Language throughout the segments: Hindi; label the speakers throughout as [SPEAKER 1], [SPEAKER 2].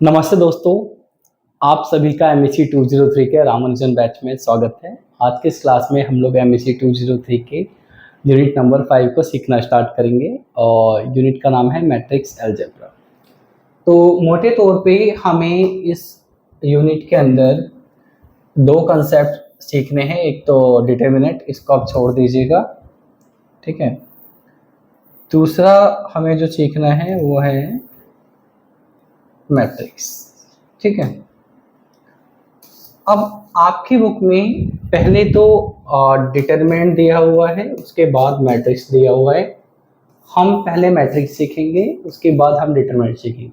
[SPEAKER 1] नमस्ते दोस्तों, आप सभी का एमएससी 203 के रामानुजन बैच में स्वागत है। आज के इस क्लास में हम लोग एमएससी 203 के यूनिट नंबर 5 को सीखना स्टार्ट करेंगे और यूनिट का नाम है मैट्रिक्स अलजेब्रा। तो मोटे तौर पे हमें इस यूनिट के अंदर दो कंसेप्ट सीखने हैं। एक तो डिटर्मिनेंट, इसको आप छोड़ दीजिएगा, ठीक है। दूसरा हमें जो सीखना है वो है मैट्रिक्स, ठीक है। अब आपकी बुक में पहले तो डिटरमिनेंट दिया हुआ है, उसके बाद मैट्रिक्स दिया हुआ है। हम पहले मैट्रिक्स सीखेंगे, उसके बाद हम डिटरमिनेंट सीखेंगे।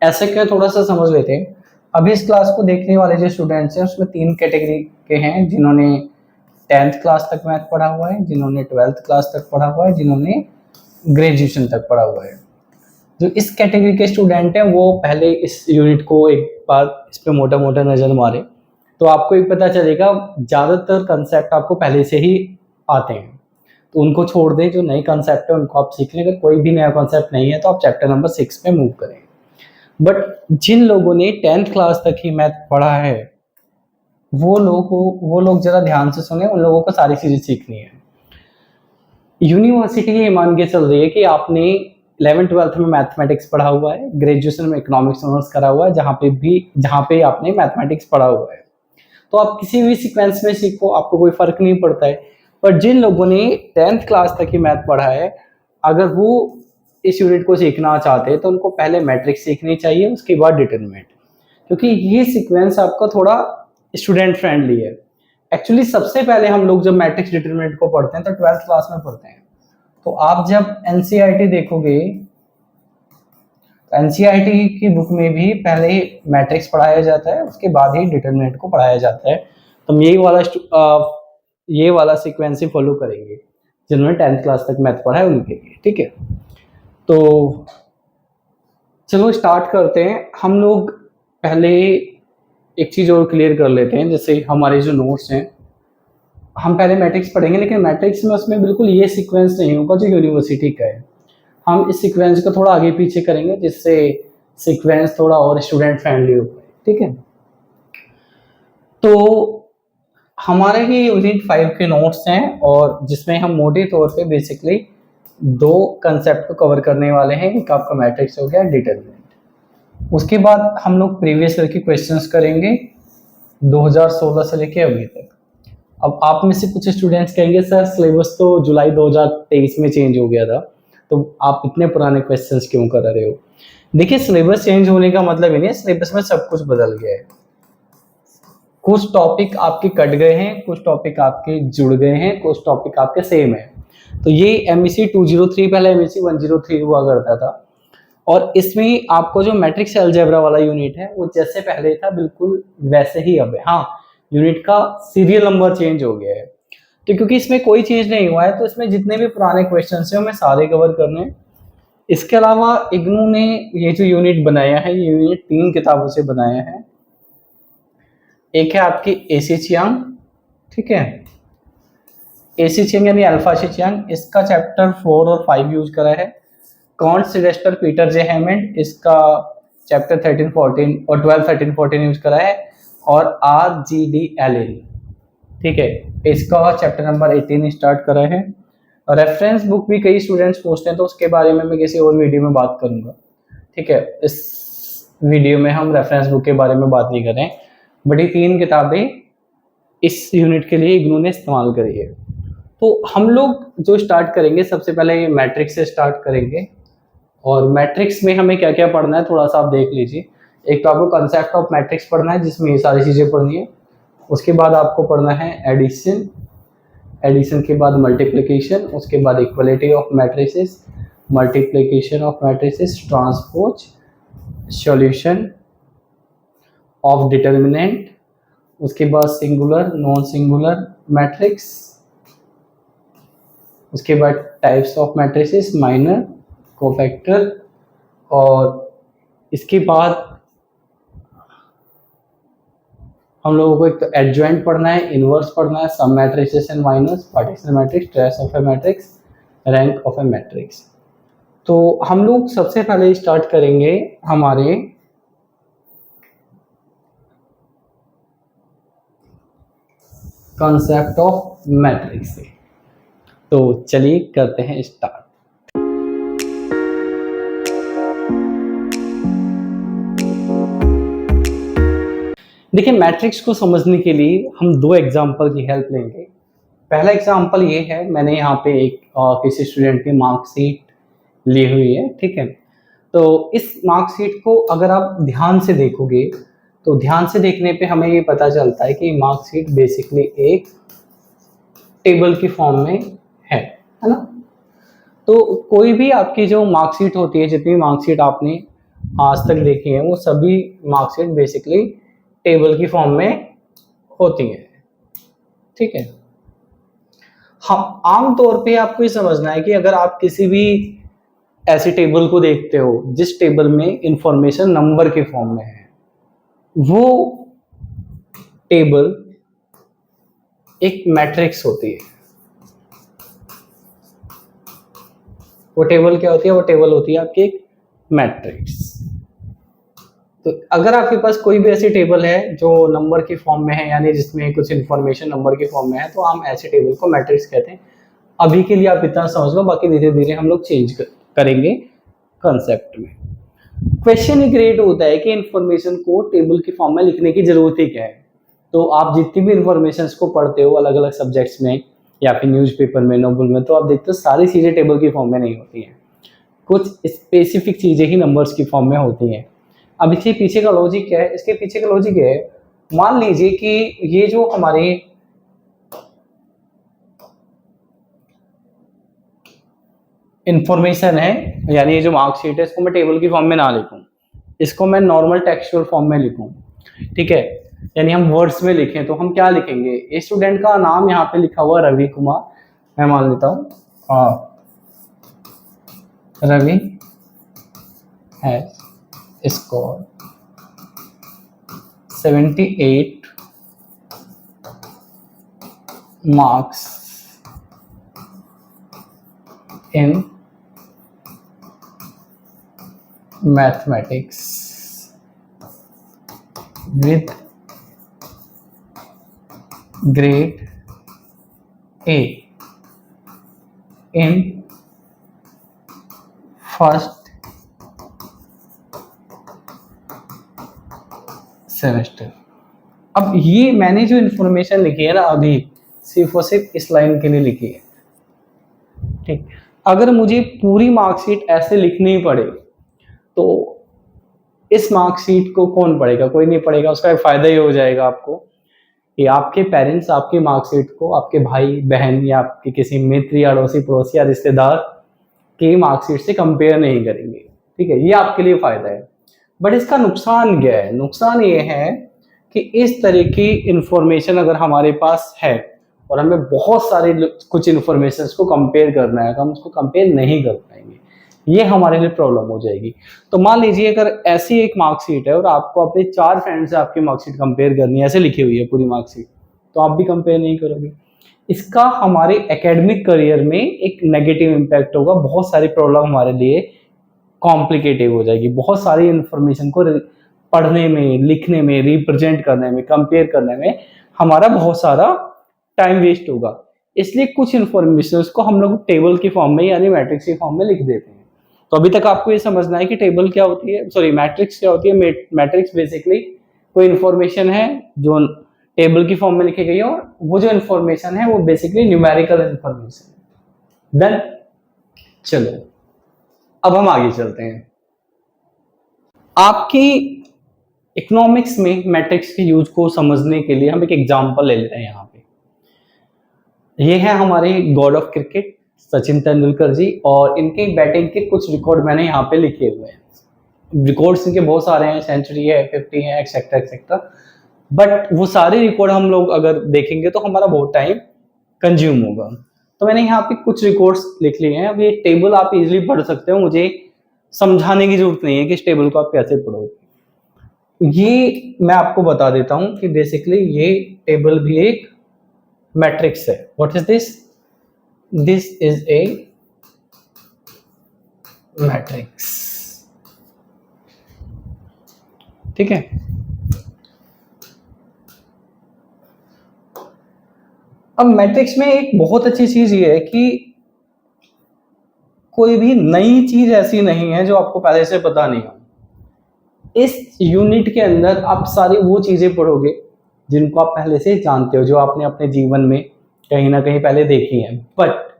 [SPEAKER 1] ऐसे क्यों, थोड़ा सा समझ लेते हैं। अभी इस क्लास को देखने वाले जो स्टूडेंट्स हैं उसमें 3 कैटेगरी के हैं, जिन्होंने 10th क्लास तक मैथ पढ़ा हुआ है, जिन्होंने 12th क्लास तक पढ़ा हुआ है, जिन्होंने ग्रेजुएशन तक पढ़ा हुआ है। जो इस कैटेगरी के स्टूडेंट हैं वो पहले इस यूनिट को एक बार इस पर मोटा मोटा नज़र मारे तो आपको एक पता चलेगा। ज़्यादातर कंसेप्ट आपको पहले से ही आते हैं, तो उनको छोड़ दें। जो नए कंसेप्ट है उनको आप सीख लें। अगर कोई भी नया कंसेप्ट नहीं है तो आप चैप्टर नंबर 6 पे मूव करें। बट जिन लोगों ने 10th क्लास तक ही मैथ पढ़ा है वो लोग ज़रा ध्यान से सुने। उन लोगों को सारी चीज़ें सीखनी है। यूनिवर्सिटी ये मान के चल रही है कि आपने 11th-12th में मैथमेटिक्स पढ़ा हुआ है, ग्रेजुएशन में इकोनॉमिक्स ऑनर्स करा हुआ है, जहाँ पे आपने मैथमेटिक्स पढ़ा हुआ है, तो आप किसी भी सीक्वेंस में सीखो, आपको कोई फर्क नहीं पड़ता है। पर जिन लोगों ने 10th क्लास तक ही मैथ पढ़ा है, अगर वो इस यूनिट को सीखना चाहते हैं तो उनको पहले मैट्रिक्स सीखनी चाहिए, उसके बाद डिटरमिनेंट, क्योंकि ये सीक्वेंस आपका थोड़ा स्टूडेंट फ्रेंडली है। एक्चुअली सबसे पहले हम लोग जब मैट्रिक्स डिटरमिनेंट को पढ़ते हैं तो 12th क्लास में पढ़ते हैं। तो आप जब एनसीईआरटी देखोगे तो एनसीईआरटी की बुक में भी पहले मैट्रिक्स पढ़ाया जाता है, उसके बाद ही डिटरमिनेंट को पढ़ाया जाता है। तो हम ये वाला सीक्वेंस ही फॉलो करेंगे जिन्होंने 10th क्लास तक मैथ पढ़ा है उनके लिए, ठीक है। तो चलो स्टार्ट करते हैं। हम लोग पहले एक चीज़ और क्लियर कर लेते हैं। जैसे हमारे जो नोट्स हैं, हम पहले मैट्रिक्स पढ़ेंगे, लेकिन मैट्रिक्स में उसमें बिल्कुल ये सीक्वेंस नहीं होगा जो यूनिवर्सिटी का है। हम इस सीक्वेंस को थोड़ा आगे पीछे करेंगे जिससे सीक्वेंस थोड़ा और स्टूडेंट फ्रेंडली हो पाए, ठीक है। तो हमारे ये यूनिट 5 के नोट्स हैं और जिसमें हम मोटे तौर पे बेसिकली दो कंसेप्ट को कवर करने वाले हैं। एक आपका मैट्रिक्स हो गया, डिटरमिनेंट। उसके बाद हम लोग प्रीवियस ईयर के क्वेश्चंस करेंगे 2016 से लेके अभी तक। अब आप में से कुछ स्टूडेंट्स कहेंगे सर सिलेबस तो जुलाई 2023 में चेंज हो गया था, तो आप इतने पुराने क्वेश्चंस क्यों कर रहे हो। देखिए, सिलेबस चेंज होने का मतलब ही नहीं है, सिलेबस में सब कुछ बदल गया है। कुछ टॉपिक आपके कट गए हैं, कुछ टॉपिक आपके जुड़ गए हैं, कुछ टॉपिक आपके सेम है। तो ये एमएससी 203 पहले एमएससी 103 हुआ करता था, और इसमें आपको जो मैट्रिक्स अलजेब्रा वाला यूनिट है वो जैसे पहले था बिल्कुल वैसे ही अब है। हाँ, यूनिट का सीरियल नंबर चेंज हो गया है। तो क्योंकि इसमें कोई चीज नहीं हुआ है तो इसमें जितने भी पुराने क्वेश्चन है हमें सारे कवर करने हैं। इसके अलावा इग्नू ने ये जो यूनिट बनाया है, ये यूनिट 3 किताबों से बनाया है। एक है आपकी एसी चियांग, ठीक है, एसी चियांग यानी अल्फा चियांग, इसका चैप्टर 4 और 5 यूज करा है। कॉन्ट सिलेस्टर पीटर जे हेमंड, इसका चैप्टर 13, 14 और 12, 13, 14 यूज करा है। और RGD एलिन, ठीक है, इसका चैप्टर नंबर 18 स्टार्ट करा है। और रेफरेंस बुक भी कई स्टूडेंट्स पूछते हैं, तो उसके बारे में मैं किसी और वीडियो में बात करूंगा, ठीक है। इस वीडियो में हम रेफरेंस बुक के बारे में बात नहीं कर रहे हैं, बट ये 3 किताबें इस यूनिट के लिए इग्नू ने इस्तेमाल करी है। तो हम लोग जो स्टार्ट करेंगे, सबसे पहले मैट्रिक्स से स्टार्ट करेंगे। और मैट्रिक्स में हमें क्या क्या पढ़ना है थोड़ा सा आप देख लीजिए। एक तो आपको कंसेप्ट ऑफ मैट्रिक्स पढ़ना है, जिसमें ये सारी चीज़ें पढ़नी है। उसके बाद आपको पढ़ना है एडिशन, एडिशन के बाद मल्टीप्लिकेशन, उसके बाद equality of matrices, multiplication of matrices, transpose, solution of determinant, उसके बाद सिंगुलर नॉन सिंगुलर मैट्रिक्स, उसके बाद types of matrices, minor, cofactor, और इसके बाद हम लोगों को एक तो एडजॉइंट पढ़ना है, इनवर्स पढ़ना है, some matrices and minors, partition matrix, trace of a matrix, rank of a matrix. तो हम लोग सबसे पहले स्टार्ट करेंगे हमारे कॉन्सेप्ट ऑफ मैट्रिक्स से। तो चलिए करते हैं स्टार्ट। देखिए, मैट्रिक्स को समझने के लिए हम दो एग्जांपल की हेल्प लेंगे। पहला एग्जांपल ये है, मैंने यहाँ पे एक किसी स्टूडेंट की मार्कशीट ली हुई है, ठीक है। तो इस मार्कशीट को अगर आप ध्यान से देखोगे तो ध्यान से देखने पे हमें ये पता चलता है कि मार्कशीट बेसिकली एक टेबल की फॉर्म में है ना। तो कोई भी आपकी जो मार्कशीट होती है, जितनी मार्कशीट आपने आज तक देखी है, वो सभी मार्कशीट बेसिकली टेबल की फॉर्म में होती है, ठीक है। हम आम तौर पे आपको ये समझना है कि अगर आप किसी भी ऐसे टेबल को देखते हो जिस टेबल में इंफॉर्मेशन नंबर के फॉर्म में है, वो टेबल एक मैट्रिक्स होती है। वो टेबल क्या होती है? वो टेबल होती है आपकी एक मैट्रिक्स। तो अगर आपके पास कोई भी ऐसी टेबल है जो नंबर की फॉर्म में है, यानी जिसमें कुछ इंफॉर्मेशन नंबर की फॉर्म में है, तो हम ऐसे टेबल को मैट्रिक्स कहते हैं। अभी के लिए आप इतना समझ लो, बाकी धीरे धीरे हम लोग चेंज करेंगे कंसेप्ट में। क्वेश्चन ही क्रिएट होता है कि इंफॉर्मेशन को टेबल की फॉर्म में लिखने की जरूरत ही क्या है। तो आप जितनी भी इंफॉर्मेशन को पढ़ते हो अलग अलग सब्जेक्ट्स में या फिर न्यूज़पेपर में, नोबल में, तो आप देखते हो सारी चीजें टेबल की फॉर्म में नहीं होती हैं। कुछ स्पेसिफिक चीजें ही नंबर्स की फॉर्म में होती हैं। अब इसके पीछे का लॉजिक क्या है? इसके पीछे का लॉजिक है, मान लीजिए कि ये जो हमारी इंफॉर्मेशन है, यानी ये जो मार्कशीट है, इसको मैं टेबल की फॉर्म में ना लिखूं, इसको मैं नॉर्मल टेक्सचुअल फॉर्म में लिखूं, ठीक है। यानी हम वर्ड्स में लिखें तो हम क्या लिखेंगे? स्टूडेंट का नाम यहाँ पे लिखा हुआ रवि कुमार, मैं मान लेता हूँ Ravi has score 78 marks in mathematics with grade A in first semester. अब ये मैंने जो इंफॉर्मेशन लिखी है ना अभी, सिर्फ और सिर्फ इस लाइन के लिए लिखी है, ठीक। अगर मुझे पूरी मार्कशीट ऐसे लिखनी पड़े तो इस मार्कशीट को कौन पढ़ेगा? कोई नहीं पढ़ेगा। उसका एक फायदा ये हो जाएगा आपको कि आपके पेरेंट्स आपकी मार्कशीट को आपके भाई बहन या आपके किसी मित्र या अड़ोसी पड़ोसी या रिश्तेदार की मार्कशीट से कंपेयर नहीं करेंगे, ठीक है। ये आपके लिए फायदा है। बट इसका नुकसान क्या है? नुकसान ये है कि इस तरह की इंफॉर्मेशन अगर हमारे पास है और हमें बहुत सारे कुछ इंफॉर्मेशन को कंपेयर करना है, तो हम उसको कंपेयर नहीं कर पाएंगे। ये हमारे लिए प्रॉब्लम हो जाएगी। तो मान लीजिए अगर ऐसी एक मार्कशीट है और आपको अपने 4 फ्रेंड से आपकी मार्कशीट कंपेयर करनी है, ऐसे लिखी हुई है पूरी मार्कशीट, तो आप भी कंपेयर नहीं करोगे। इसका हमारे एकेडमिक करियर में एक नेगेटिव इम्पैक्ट होगा। बहुत सारी प्रॉब्लम हमारे लिए कॉम्प्लिकेटिव हो जाएगी। बहुत सारी इंफॉर्मेशन को पढ़ने में, लिखने में, रिप्रेजेंट करने में, कंपेयर करने में हमारा बहुत सारा टाइम वेस्ट होगा। इसलिए कुछ इंफॉर्मेशन को हम लोग टेबल की फॉर्म में यानी मैट्रिक्स की फॉर्म में लिख देते हैं। तो अभी तक आपको ये समझना है कि टेबल क्या होती है, सॉरी मैट्रिक्स क्या होती है। मैट्रिक्स बेसिकली कोई इंफॉर्मेशन है जो टेबल की फॉर्म में लिखी गई है, और वो जो इंफॉर्मेशन है वो बेसिकली न्यूमेरिकल इंफॉर्मेशन। देन चलो अब हम आगे चलते हैं। आपकी इकोनॉमिक्स में मैट्रिक्स के यूज को समझने के लिए हम एक एग्जांपल ले लेते हैं। यहाँ पे ये है हमारे god of cricket Sachin Tendulkar ji, और इनके बैटिंग के कुछ रिकॉर्ड मैंने यहाँ पे लिखे हुए हैं। रिकॉर्ड्स इनके बहुत सारे हैं, सेंचुरी है, 50 है, एक्सेट्रा एक्सेट्रा। बट वो सारे रिकॉर्ड हम लोग अगर देखेंगे तो हमारा बहुत टाइम कंज्यूम होगा। तो मैंने यहाँ पे कुछ रिकॉर्ड्स लिख लिए हैं। अब ये टेबल आप इजीली पढ़ सकते हो, मुझे समझाने की जरूरत नहीं है कि इस टेबल को आप कैसे पढ़ोगे। ये मैं आपको बता देता हूं कि बेसिकली ये टेबल भी एक मैट्रिक्स है। What is this? This is a matrix, ठीक है। अब मैट्रिक्स में एक बहुत अच्छी चीज ये है कि कोई भी नई चीज ऐसी नहीं है जो आपको पहले से पता नहीं हो। इस यूनिट के अंदर आप सारी वो चीजें पढ़ोगे जिनको आप पहले से जानते हो, जो आपने अपने जीवन में कहीं ना कहीं पहले देखी है, बट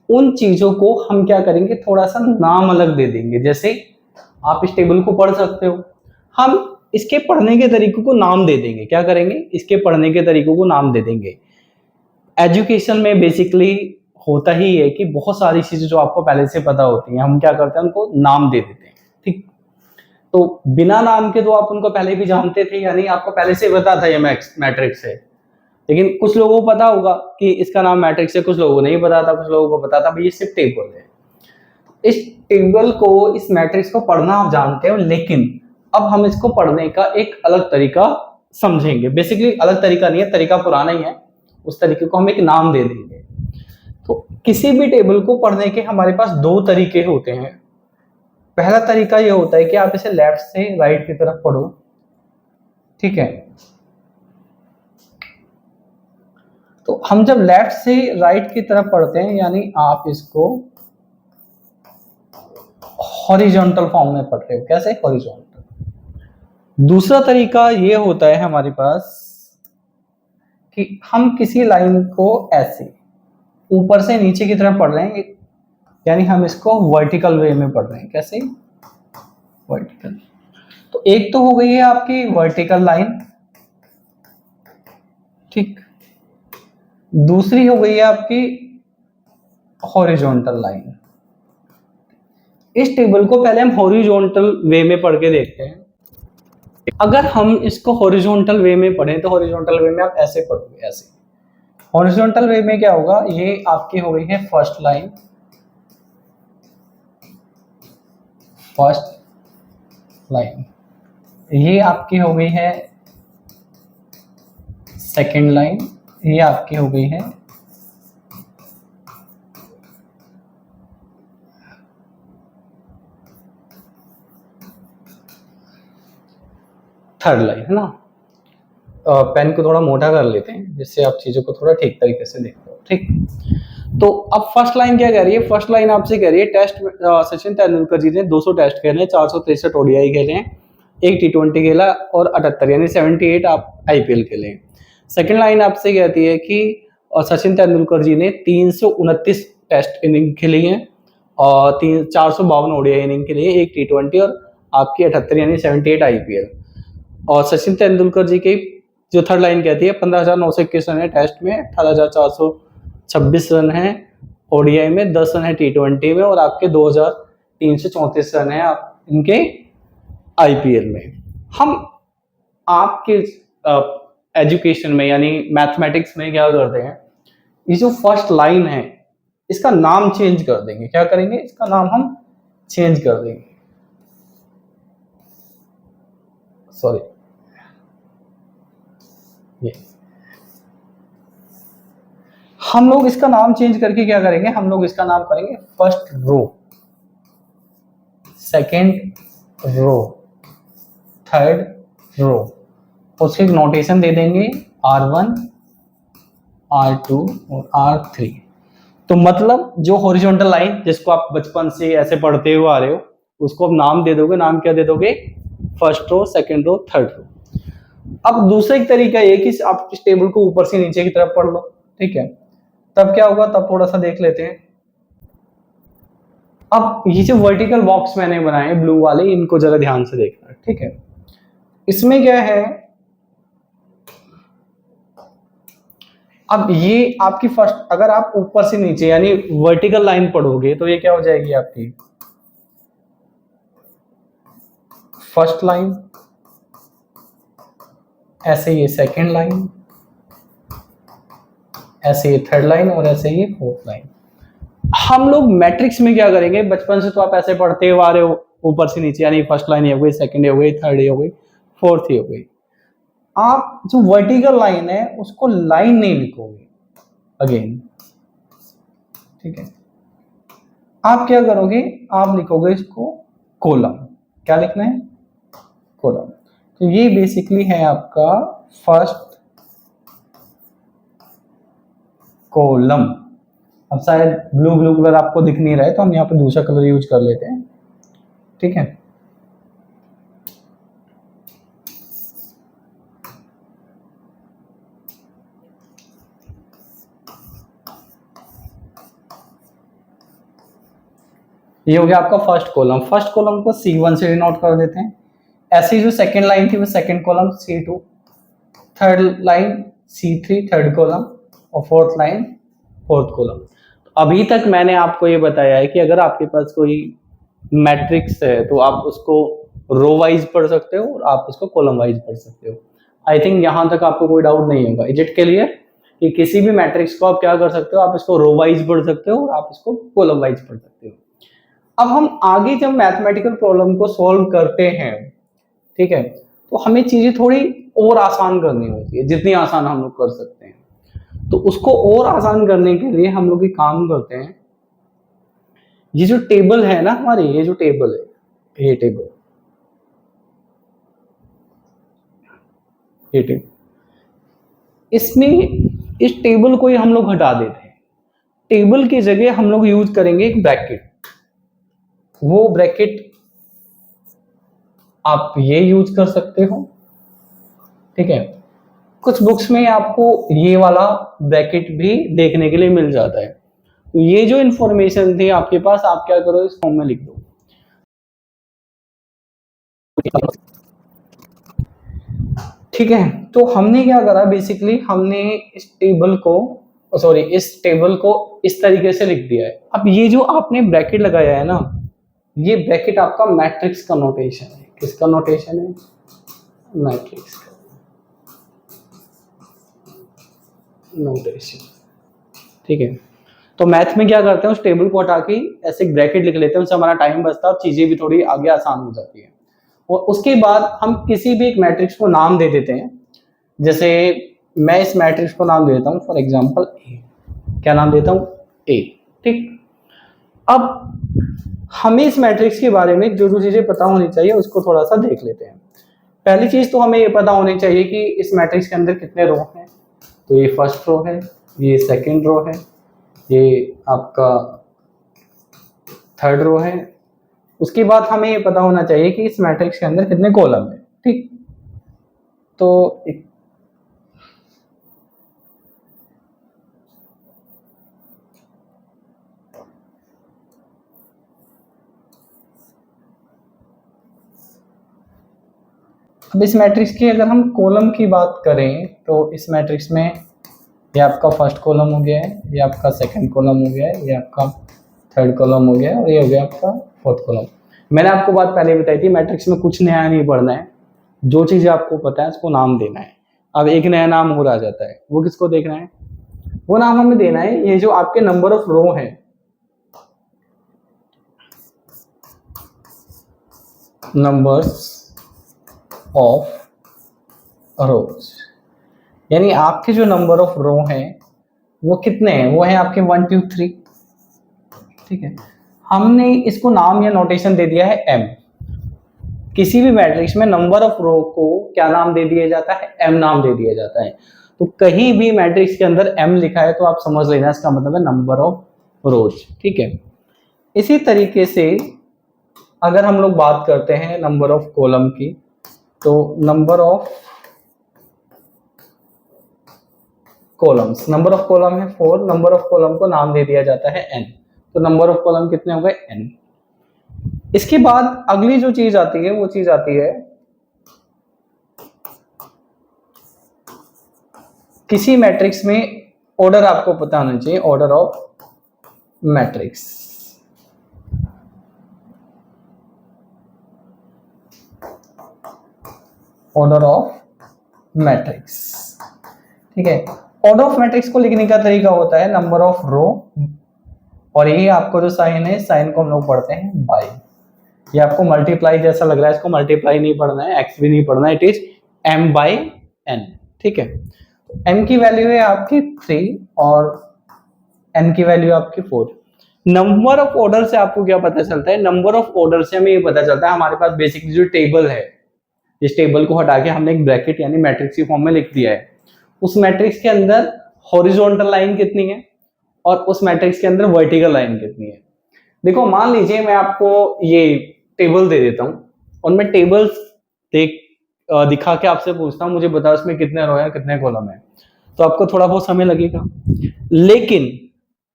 [SPEAKER 1] उन चीजों को हम क्या करेंगे, थोड़ा सा नाम अलग दे देंगे। जैसे आप इस टेबल को पढ़ सकते हो, हम इसके पढ़ने के तरीकों को नाम दे देंगे। क्या करेंगे, इसके पढ़ने के तरीकों को नाम दे देंगे। एजुकेशन में बेसिकली होता ही है कि बहुत सारी चीजें जो आपको पहले से पता होती हैं, हम क्या करते हैं, उनको नाम दे देते हैं। ठीक, तो बिना नाम के तो आप उनको पहले भी जानते थे, यानी आपको पहले से पता था ये मैट्रिक्स है। लेकिन कुछ लोगों को पता होगा कि इसका नाम मैट्रिक्स है, कुछ लोगों को नहीं पता था, कुछ लोगों को पता था भाई ये सिर्फ टेबल है। इस टेबल को, इस मैट्रिक्स को पढ़ना आप जानते हो, लेकिन अब हम इसको पढ़ने का एक अलग तरीका समझेंगे। बेसिकली अलग तरीका नहीं है, तरीका पुराना ही है, उस तरीके को हम एक नाम दे देंगे। तो किसी भी टेबल को पढ़ने के हमारे पास दो तरीके होते हैं। पहला तरीका ये होता है कि आप इसे लेफ्ट से राइट की तरफ पढ़ो, ठीक है। तो हम जब लेफ्ट से राइट की तरफ पढ़ते हैं, यानी आप इसको हॉरिजॉन्टल फॉर्म में पढ़ रहे हो। कैसे, हॉरिजॉन्टल। दूसरा तरीका ये होता है हमारे पास कि हम किसी लाइन को ऐसे ऊपर से नीचे की तरफ पढ़ रहे हैं, यानी हम इसको वर्टिकल वे में पढ़ रहे हैं। कैसे, वर्टिकल। तो एक तो हो गई है आपकी वर्टिकल लाइन, ठीक। दूसरी हो गई है आपकी हॉरिजॉन्टल लाइन। इस टेबल को पहले हम हॉरिजॉन्टल वे में पढ़ के देखते हैं। अगर हम इसको हॉरिजॉन्टल वे में पढ़ें तो हॉरिजॉन्टल वे में आप ऐसे पढ़ोगे, ऐसे। हॉरिजॉन्टल वे में क्या होगा, ये आपकी हो गई है फर्स्ट लाइन, फर्स्ट लाइन। ये आपकी हो गई है सेकंड लाइन, ये आपकी हो गई है थर्ड लाइन, है ना। पेन को थोड़ा मोटा कर लेते हैं जिससे आप चीजों को थोड़ा ठीक तरीके से देख पाओ, ठीक। तो अब फर्स्ट लाइन क्या कह रही है, फर्स्ट लाइन आपसे कह रही है टेस्ट सचिन तेंदुलकर जी ने 200 टेस्ट खेले हैं, 463 ओडीआई खेले हैं, एक टी20 खेला और 78 यानी 78 आप आईपीएल खेले हैं। सेकंड लाइन आपसे कहती है कि सचिन तेंदुलकर जी ने 329 टेस्ट इनिंग खेली है और 452 ओडीआई इनिंग खेली है, एक टी20 और आपकी 78 यानी 78 आईपीएल। और सचिन तेंदुलकर जी की जो थर्ड लाइन कहती है 15,921 रन है टेस्ट में, 18,426 रन है ओडीआई में, 10 रन है टी20 में और आपके 2,334 रन है आप इनके आईपीएल में। हम आपके एजुकेशन में यानी मैथमेटिक्स में क्या करते हैं, ये जो फर्स्ट लाइन है इसका नाम चेंज कर देंगे। क्या करेंगे, इसका नाम हम चेंज कर देंगे। सॉरी, ये हम लोग इसका नाम चेंज करके क्या करेंगे, हम लोग इसका नाम करेंगे first row, second row, third row. उसके एक नोटेशन दे देंगे R1, R2 और R3। तो मतलब जो हॉरिजॉन्टल लाइन जिसको आप बचपन से ऐसे पढ़ते हुए आ रहे हो उसको आप नाम दे दोगे। नाम क्या दे दोगे, first row, second row, third row. अब दूसरा एक तरीका ये कि आप इस टेबल को ऊपर से नीचे की तरफ पढ़ लो, ठीक है। तब क्या होगा, तब थोड़ा सा देख लेते हैं। अब ये जो वर्टिकल बॉक्स मैंने बनाए ब्लू वाले, इनको जरा ध्यान से देखना, ठीक है। इसमें क्या है, अब ये आपकी फर्स्ट, अगर आप ऊपर से नीचे यानी वर्टिकल लाइन पढ़ोगे तो ये क्या हो जाएगी आपकी फर्स्ट लाइन, ऐसे ये सेकंड लाइन, ऐसे ये थर्ड लाइन और ऐसे ये फोर्थ लाइन। हम लोग मैट्रिक्स में क्या करेंगे, बचपन से तो आप ऐसे पढ़ते हुए आ रहे हो ऊपर से नीचे, यानी फर्स्ट लाइन हो गई, सेकंड हो गई, थर्ड हो गई, फोर्थ हो गई। आप जो वर्टिकल लाइन है उसको लाइन नहीं लिखोगे अगेन, ठीक है। आप क्या करोगे, आप लिखोगे इसको कॉलम। क्या लिखना है, कॉलम। तो ये बेसिकली है आपका फर्स्ट कॉलम। अब शायद ब्लू ब्लू कलर आपको दिख नहीं रहा है तो हम यहाँ पे दूसरा कलर यूज कर लेते हैं, ठीक है। ये हो गया आपका फर्स्ट कॉलम। फर्स्ट कॉलम को C1 से डिनोट कर देते हैं। ऐसी जो सेकंड लाइन थी वो second column C2, third line C3 third column, और फोर्थ लाइन फोर्थ कॉलम। अभी तक मैंने आपको ये बताया है कि अगर आपके पास कोई मैट्रिक्स है तो आप उसको रो वाइज पढ़ सकते हो और आप उसको कॉलम वाइज पढ़ सकते हो। आई थिंक यहाँ तक आपको कोई डाउट नहीं होगा। इज इट क्लियर कि किसी भी मैट्रिक्स को आप क्या कर सकते हो, आप इसको रो वाइज पढ़ सकते हो और आप इसको कॉलम वाइज पढ़ सकते हो। अब हम आगे जब मैथमेटिकल प्रॉब्लम को सॉल्व करते हैं, ठीक है, तो हमें चीजें थोड़ी और आसान करनी होती है, जितनी आसान हम लोग कर सकते हैं। तो उसको और आसान करने के लिए हम लोग एक काम करते हैं, ये जो टेबल है ना हमारी, ये जो टेबल है, ये टेबल इसमें इस टेबल को ही हम लोग हटा देते हैं। टेबल की जगह हम लोग यूज करेंगे एक ब्रैकेट। वो ब्रैकेट आप ये यूज कर सकते हो, ठीक है। कुछ बुक्स में आपको ये वाला ब्रैकेट भी देखने के लिए मिल जाता है। तो ये जो इंफॉर्मेशन थी आपके पास, आप क्या करो, इस फॉर्म में लिख दो। ठीक है, तो हमने क्या करा, बेसिकली हमने इस टेबल को इस तरीके से लिख दिया है। अब ये जो आपने ब्रैकेट लगाया है ना, ये ब्रैकेट आपका मैट्रिक्स का नोटेशन है। किसका नोटेशन है? मैट्रिक्स का नोटेशन, ठीक है। तो मैथ में क्या करते हैं, उस टेबल को हटा के ऐसे ब्रैकेट लिख लेते हैं, उससे हमारा टाइम बचता है और चीजें भी थोड़ी आगे आसान हो जाती है। और उसके बाद हम किसी भी एक मैट्रिक्स को नाम दे देते हैं। जैसे मैं इस मैट्रिक्स को नाम दे देता हूँ फॉर एग्जांपल ए। क्या नाम देता हूँ? ए, ठीक। अब हमें इस मैट्रिक्स के बारे में जो जो चीजें पता होनी चाहिए उसको थोड़ा सा देख लेते हैं। पहली चीज तो हमें ये पता होनी चाहिए कि इस मैट्रिक्स के अंदर कितने रो हैं। तो ये फर्स्ट रो है, ये सेकंड रो है, ये आपका थर्ड रो है। उसके बाद हमें ये पता होना चाहिए कि इस मैट्रिक्स के अंदर कितने कॉलम है, ठीक। तो अब इस मैट्रिक्स की अगर हम कॉलम की बात करें तो इस मैट्रिक्स में ये आपका फर्स्ट कॉलम हो गया है, ये आपका सेकंड कॉलम हो गया है, ये आपका थर्ड कॉलम हो गया है और ये हो गया आपका फोर्थ कॉलम। मैंने आपको बात पहले बताई थी, मैट्रिक्स में कुछ नया नहीं पढ़ना है, जो चीजें आपको पता है उसको नाम देना है। अब एक नया नाम और आ जाता है, वो किसको देखना है? वो नाम हमें देना है ये जो आपके नंबर ऑफ रो है, नंबर्स ऑफ रोज, यानी आपके जो नंबर ऑफ रो हैं वो कितने हैं? वो है आपके 1 2 3, ठीक है। हमने इसको नाम या नोटेशन दे दिया है m। किसी भी मैट्रिक्स में नंबर ऑफ रो को क्या नाम दे दिया जाता है? m नाम दे दिया जाता है। तो कहीं भी मैट्रिक्स के अंदर m लिखा है तो आप समझ लेना इसका मतलब है नंबर ऑफ रोज, ठीक है। इसी तरीके से अगर हम लोग बात करते हैं नंबर ऑफ कॉलम की, तो number of columns, number of column है 4, नंबर ऑफ कॉलम को नाम दे दिया जाता है n। तो नंबर ऑफ कॉलम कितने हो गए? n। इसके बाद अगली जो चीज आती है वो चीज आती है किसी मैट्रिक्स में ऑर्डर आपको पता होना चाहिए, order of matrix. Order of matrix, ठीक है। ऑर्डर ऑफ मैट्रिक्स को लिखने का तरीका होता है नंबर ऑफ रो, और ये आपको जो साइन है, साइन को हम लोग पढ़ते हैं बाय। ये आपको मल्टीप्लाई जैसा लग रहा है, इसको मल्टीप्लाई नहीं पढ़ना है, एक्स भी नहीं पढ़ना है, it is m by n, ठीक है। m की वैल्यू है आपकी 3 और n की वैल्यू आपकी 4। नंबर ऑफ ऑर्डर से आपको क्या पता चलता है? नंबर ऑफ ऑर्डर से हमें ये पता चलता है हमारे पास बेसिकली जो टेबल है, इस टेबल को हटा के हमने एक ब्रैकेट यानी मैट्रिक्स की फॉर्म में लिख दिया है। उस मैट्रिक्स के अंदर हॉरिजॉन्टल लाइन कितनी है और उस मैट्रिक्स के अंदर वर्टिकल लाइन कितनी है। देखो मान लीजिए मैं आपको ये टेबल दे देता हूं और मैं टेबल्स दिखा के आपसे पूछता हूं मुझे बताओ इसमें कितने रो है कितने कॉलम है, तो आपको थोड़ा बहुत समय लगेगा। लेकिन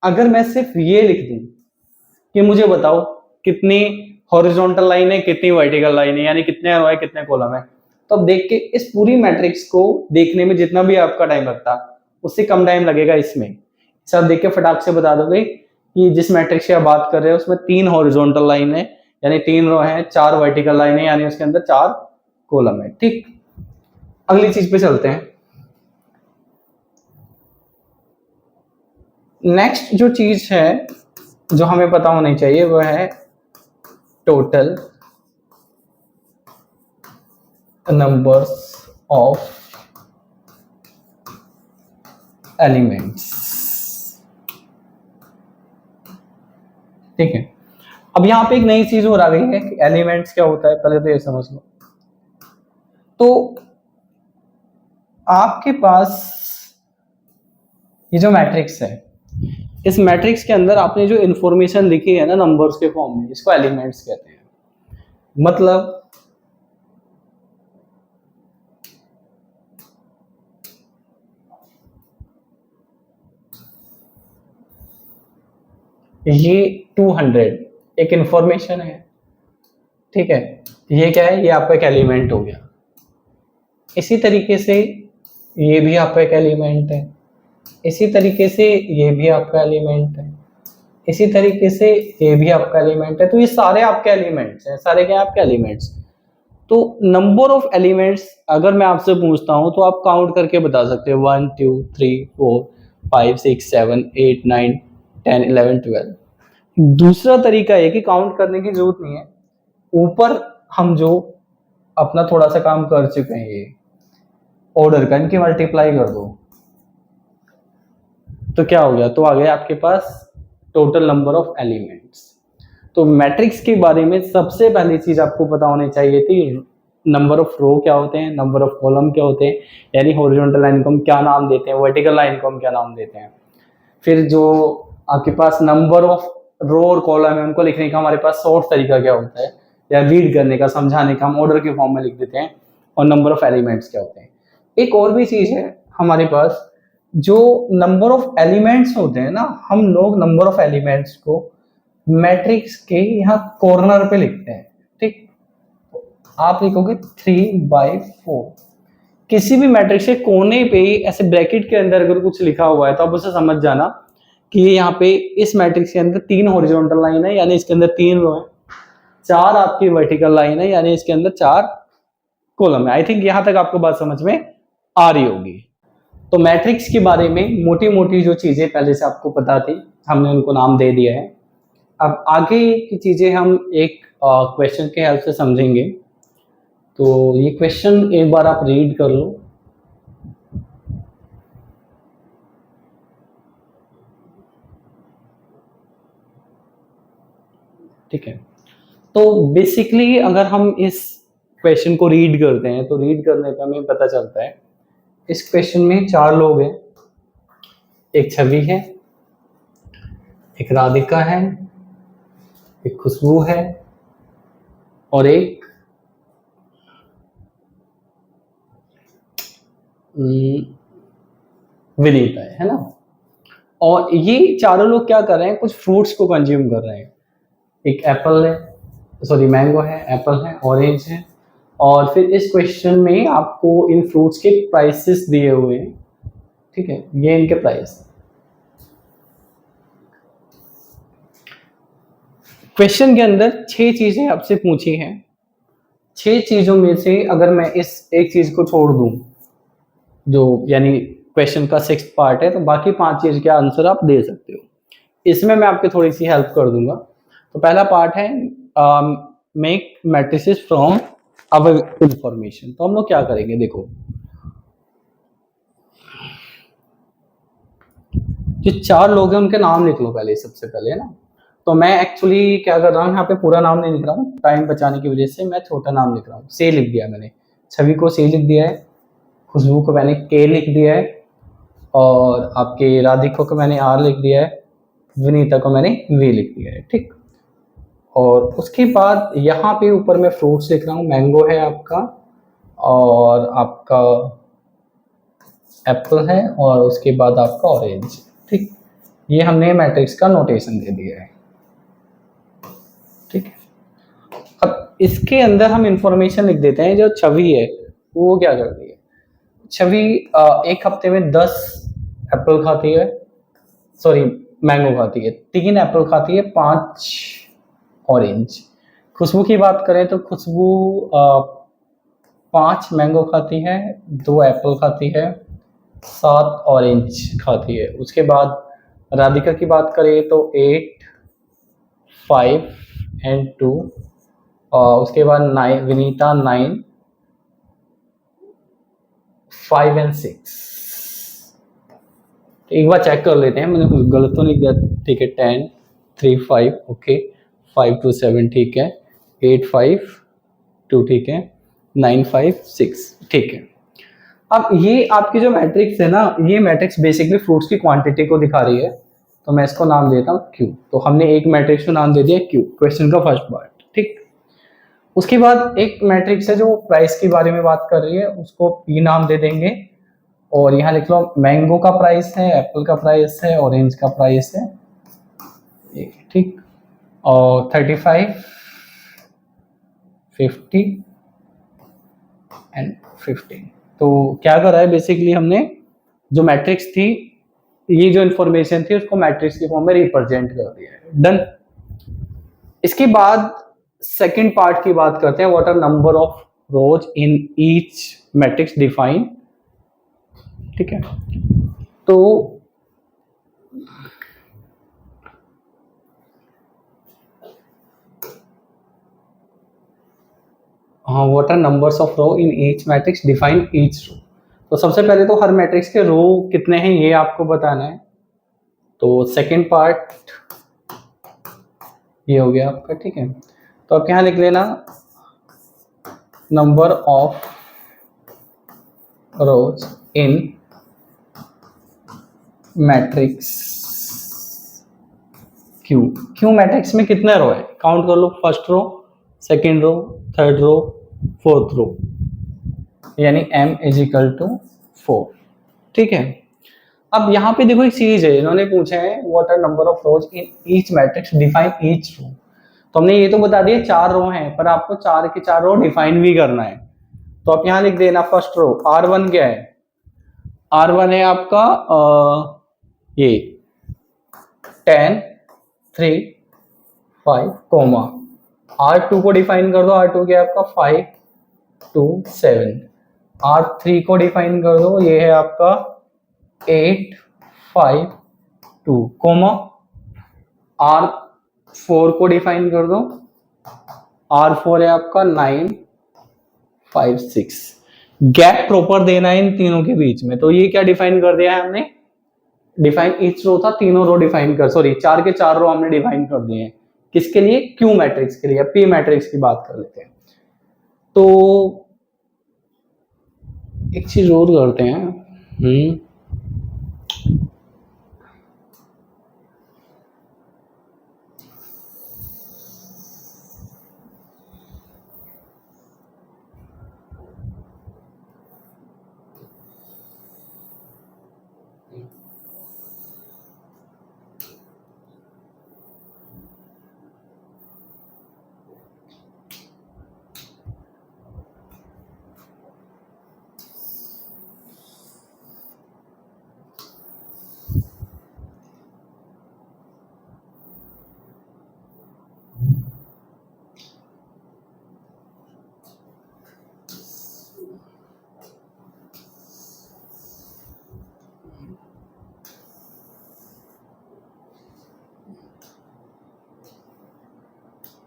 [SPEAKER 1] अगर मैं सिर्फ ये लिख दूं कि मुझे बताओ कितनी हॉरिजॉन्टल लाइन है कितनी वर्टिकल लाइन है, यानी कितने रो है कितने कॉलम है, तो अब देख के इस पूरी मैट्रिक्स को देखने में जितना भी आपका टाइम लगता उससे कम टाइम लगेगा इसमें। सब देख के फटाक से बता दोगे कि जिस मैट्रिक्स की आप बात कर रहे हो उसमें 3 हॉरिजॉन्टल लाइन है यानी 3 रो है, 4 वर्टिकल लाइन है यानी उसके अंदर 4 कॉलम है। ठीक, अगली चीज पे चलते हैं। नेक्स्ट जो चीज है जो हमें पता होनी चाहिए वो है टोटल नंबर्स ऑफ एलिमेंट्स। ठीक है, अब यहां पे एक नई चीज और आ गई है कि एलिमेंट्स क्या होता है, पहले तो ये समझ लो। तो आपके पास ये जो मैट्रिक्स है इस मैट्रिक्स के अंदर आपने जो इंफॉर्मेशन लिखी है ना नंबर्स के फॉर्म में, इसको एलिमेंट्स कहते हैं। मतलब ये 200 एक इंफॉर्मेशन है, ठीक है, ये क्या है, ये आपका एक एलिमेंट हो गया। इसी तरीके से ये भी आपका एक एलिमेंट है, इसी तरीके से ये भी आपका एलिमेंट है, इसी तरीके से ये भी आपका एलिमेंट है। तो ये सारे आपके एलिमेंट्स हैं, सारे क्या आपके एलिमेंट्स। तो नंबर ऑफ एलिमेंट्स अगर मैं आपसे पूछता हूं तो आप काउंट करके बता सकते हो 1 2 3 4 5 6 7 8 9 10 11 12। दूसरा तरीका है कि काउंट करने की जरूरत नहीं है, ऊपर हम जो अपना थोड़ा सा काम कर चुके हैं ये ऑर्डर का, इनकी मल्टीप्लाई कर दो तो क्या हो गया, तो आ गया आपके पास टोटल नंबर ऑफ एलिमेंट्स। तो मैट्रिक्स के बारे में सबसे पहली चीज आपको पता होनी चाहिए थी नंबर ऑफ रो क्या होते हैं, नंबर ऑफ कॉलम क्या होते हैं, यानी हॉरिजॉन्टल लाइन को हम क्या नाम देते हैं, वर्टिकल लाइन को हम क्या नाम देते हैं। फिर जो आपके पास नंबर ऑफ रो और कॉलम है उनको लिखने का हमारे पास शॉर्ट तरीका क्या होता है, या रीड करने का, समझाने का हम ऑर्डर के फॉर्म में लिख देते हैं। और नंबर ऑफ एलिमेंट्स क्या होते हैं। एक और भी चीज है हमारे पास, जो नंबर ऑफ एलिमेंट्स होते हैं ना, हम लोग नंबर ऑफ एलिमेंट्स को मैट्रिक्स के यहाँ कॉर्नर पे लिखते हैं। ठीक, आप लिखोगे 3/4, किसी भी मैट्रिक्स के कोने पे ऐसे ब्रैकेट के अंदर अगर कुछ लिखा हुआ है तो आप उसे समझ जाना कि यहाँ पे इस मैट्रिक्स के अंदर 3 हॉरिजॉन्टल लाइन है यानी इसके अंदर 3 रो है, 4 आपकी वर्टिकल लाइन है यानी इसके अंदर 4 कॉलम है। आई थिंक यहां तक आपको बात समझ में आ रही होगी। तो मैट्रिक्स के बारे में मोटी मोटी जो चीजें पहले से आपको पता थी हमने उनको नाम दे दिया है। अब आगे की चीजें हम एक क्वेश्चन के हेल्प से समझेंगे। तो ये क्वेश्चन एक बार आप रीड कर लो। ठीक है, तो बेसिकली अगर हम इस क्वेश्चन को रीड करते हैं तो रीड करने पे हमें पता चलता है इस क्वेश्चन में 4 लोग हैं, एक छवि है, एक राधिका है, एक खुशबू है और एक विनीता है ना। और ये चारों लोग क्या कर रहे हैं, कुछ फ्रूट्स को कंज्यूम कर रहे हैं। एक एप्पल है, सॉरी मैंगो है, एप्पल है, ऑरेंज है। और फिर इस क्वेश्चन में आपको इन फ्रूट्स के प्राइसेस दिए हुए हैं। ठीक है, ये इनके प्राइस। क्वेश्चन के अंदर 6 चीजें आपसे पूछी हैं। 6 चीजों में से अगर मैं इस एक चीज को छोड़ दूं, जो यानी क्वेश्चन का 6th पार्ट है, तो बाकी 5 चीज के आंसर आप दे सकते हो। इसमें मैं आपकी थोड़ी सी हेल्प कर दूंगा। तो पहला पार्ट है make matrices from our information. तो हम लोग क्या करेंगे, देखो जो 4 लोग हैं उनके नाम लिख लो पहले, सबसे पहले, है ना। तो मैं एक्चुअली क्या कर रहा हूँ, यहाँ पे पूरा नाम नहीं लिख रहा हूँ, टाइम बचाने की वजह से मैं छोटा नाम लिख रहा हूँ। से लिख दिया मैंने, छवि को से लिख दिया है, खुशबू को मैंने के लिख दिया है, और आपके राधिका को मैंने आर लिख दिया है, विनीता को मैंने वी लिख दिया है, ठीक। और उसके बाद यहाँ पे ऊपर मैं फ्रूट्स लिख रहा हूँ, मैंगो है आपका, और आपका एप्पल है, और उसके बाद आपका ऑरेंज, ठीक। ये हमने मैट्रिक्स का नोटेशन दे दिया है, ठीक है। अब इसके अंदर हम इंफॉर्मेशन लिख देते हैं। जो छवि है वो क्या करती है, छवि एक हफ्ते में 10 एप्पल खाती है, सॉरी मैंगो खाती है, 3 एप्पल खाती है, 5 ऑरेंज। खुशबू की बात करें तो खुशबू 5 मैंगो खाती है, 2 एप्पल खाती है, 7 ऑरेंज खाती है। उसके बाद राधिका की बात करें तो 8, 5 एंड 2, और उसके बाद 9, विनीता 9, 5 एंड 6। एक बार चेक कर लेते हैं, मैंने कुछ गलत तो नहीं किया, ठीक है। 10, 3, 5, ओके, 5, 2, 7, ठीक है, 8, 5, 2, ठीक है, 9, 5, 6, ठीक है। अब ये आपकी जो मैट्रिक्स है ना, ये मैट्रिक्स बेसिकली फ्रूट्स की क्वांटिटी को दिखा रही है, तो मैं इसको नाम देता हूँ क्यू। तो हमने एक मैट्रिक्स को नाम दे दिया क्यू, क्वेश्चन का फर्स्ट पार्ट, ठीक। उसके बाद एक मैट्रिक्स है जो प्राइस के बारे में बात कर रही है, उसको पी नाम दे देंगे, और यहाँ लिख लो मैंगो का प्राइस है, एप्पल का प्राइस है, ऑरेंज का प्राइस है, ठीक। और 35, 50 एंड 15। तो क्या करा है बेसिकली, हमने जो मैट्रिक्स थी, ये जो इंफॉर्मेशन थी उसको मैट्रिक्स के फॉर्म में रिप्रेजेंट कर दिया है, डन। इसके बाद सेकंड पार्ट की बात करते हैं, what are number of rows in each matrix define, ठीक है। तो हाँ, what are numbers of row in each matrix define each row. तो सबसे पहले तो हर मैट्रिक्स के रो कितने हैं ये आपको बताना है। तो सेकंड पार्ट ये हो गया आपका, ठीक है। तो आप यहाँ लिख लेना number of rows in matrix Q. Q matrix में कितने रो है, काउंट कर लो, first row, second row, third row, fourth row, यानी m इज इक्वल टू 4, ठीक है। अब यहाँ पे देखो एक चीज है, इन्होंने पूछा है what are number of rows in each matrix define each row. तो हमने ये तो बता दिया 4 रो हैं, पर आपको 4 के 4 रो डिफाइन भी करना है। तो आप यहाँ लिख देना फर्स्ट रो, R1 क्या है, R1 है आपका ये 10, 3, 5, कोमा। R2 को डिफाइन कर दो, R2 क्या है आपका 5, 2, 7। R3 को डिफाइन कर दो, ये है आपका 8, 5, 2, कोमा। R4 को डिफाइन कर दो, R4 है आपका 9, 5, 6। गैप प्रॉपर देना है इन तीनों के बीच में। तो ये क्या डिफाइन कर दिया है हमने, डिफाइन ईच रो था, तीनों रो डिफाइन कर, सॉरी 4 के 4 रो हमने डिफाइन कर दिए हैं। किसके लिए, क्यू मैट्रिक्स के लिए। पी मैट्रिक्स की बात कर लेते हैं। तो एक चीज और करते हैं,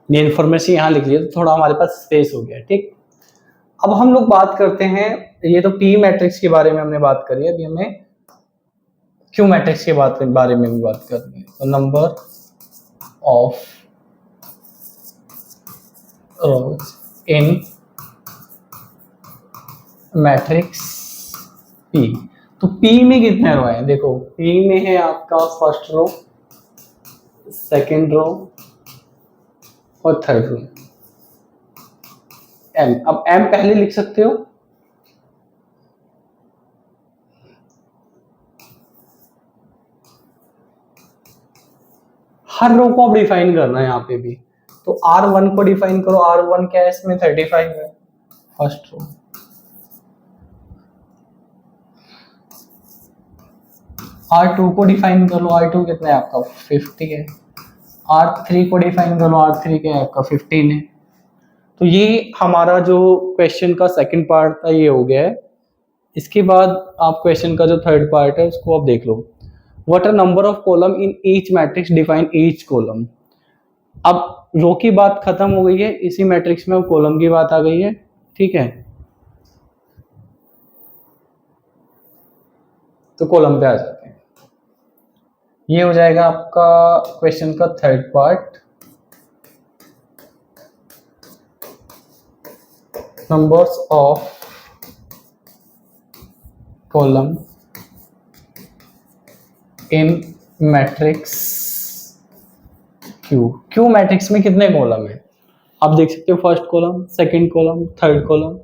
[SPEAKER 1] ये इन्फॉर्मेशन यहाँ लिख लिया, तो थोड़ा हमारे पास स्पेस हो गया, ठीक। अब हम लोग बात करते हैं, ये तो पी मैट्रिक्स के बारे में हमने बात करी है, अभी हमें क्यू मैट्रिक्स के बारे में भी बात करनी है। तो number of rows in matrix P. तो पी में कितने रो है, देखो पी में है आपका फर्स्ट रो, सेकंड रो और थर्ड रो। एम, अब एम पहले लिख सकते हो, हर रो को आप डिफाइन करना है यहाँ पे भी। तो R1 को डिफाइन करो, R1 क्या है इसमें 35 है फर्स्ट रो। R2 को डिफाइन कर लो, R2 कितना है आपका 50 है। R3 को डिफाइन कर लो, R3 क्या है आपका 15 है। तो ये हमारा जो क्वेश्चन का सेकंड पार्ट था ये हो गया है। इसके बाद आप क्वेश्चन का जो थर्ड पार्ट है उसको आप देख लो। What are number of column in each matrix, define each column. अब रो की बात खत्म हो गई है, इसी मैट्रिक्स में कॉलम की बात आ गई है, ठीक है। तो कॉलम पे आ जाते हैं। ये हो जाएगा आपका क्वेश्चन का third part, numbers of column in matrix Q. Q matrix में कितने कॉलम है आप देख सकते हो, first column, second column, third column.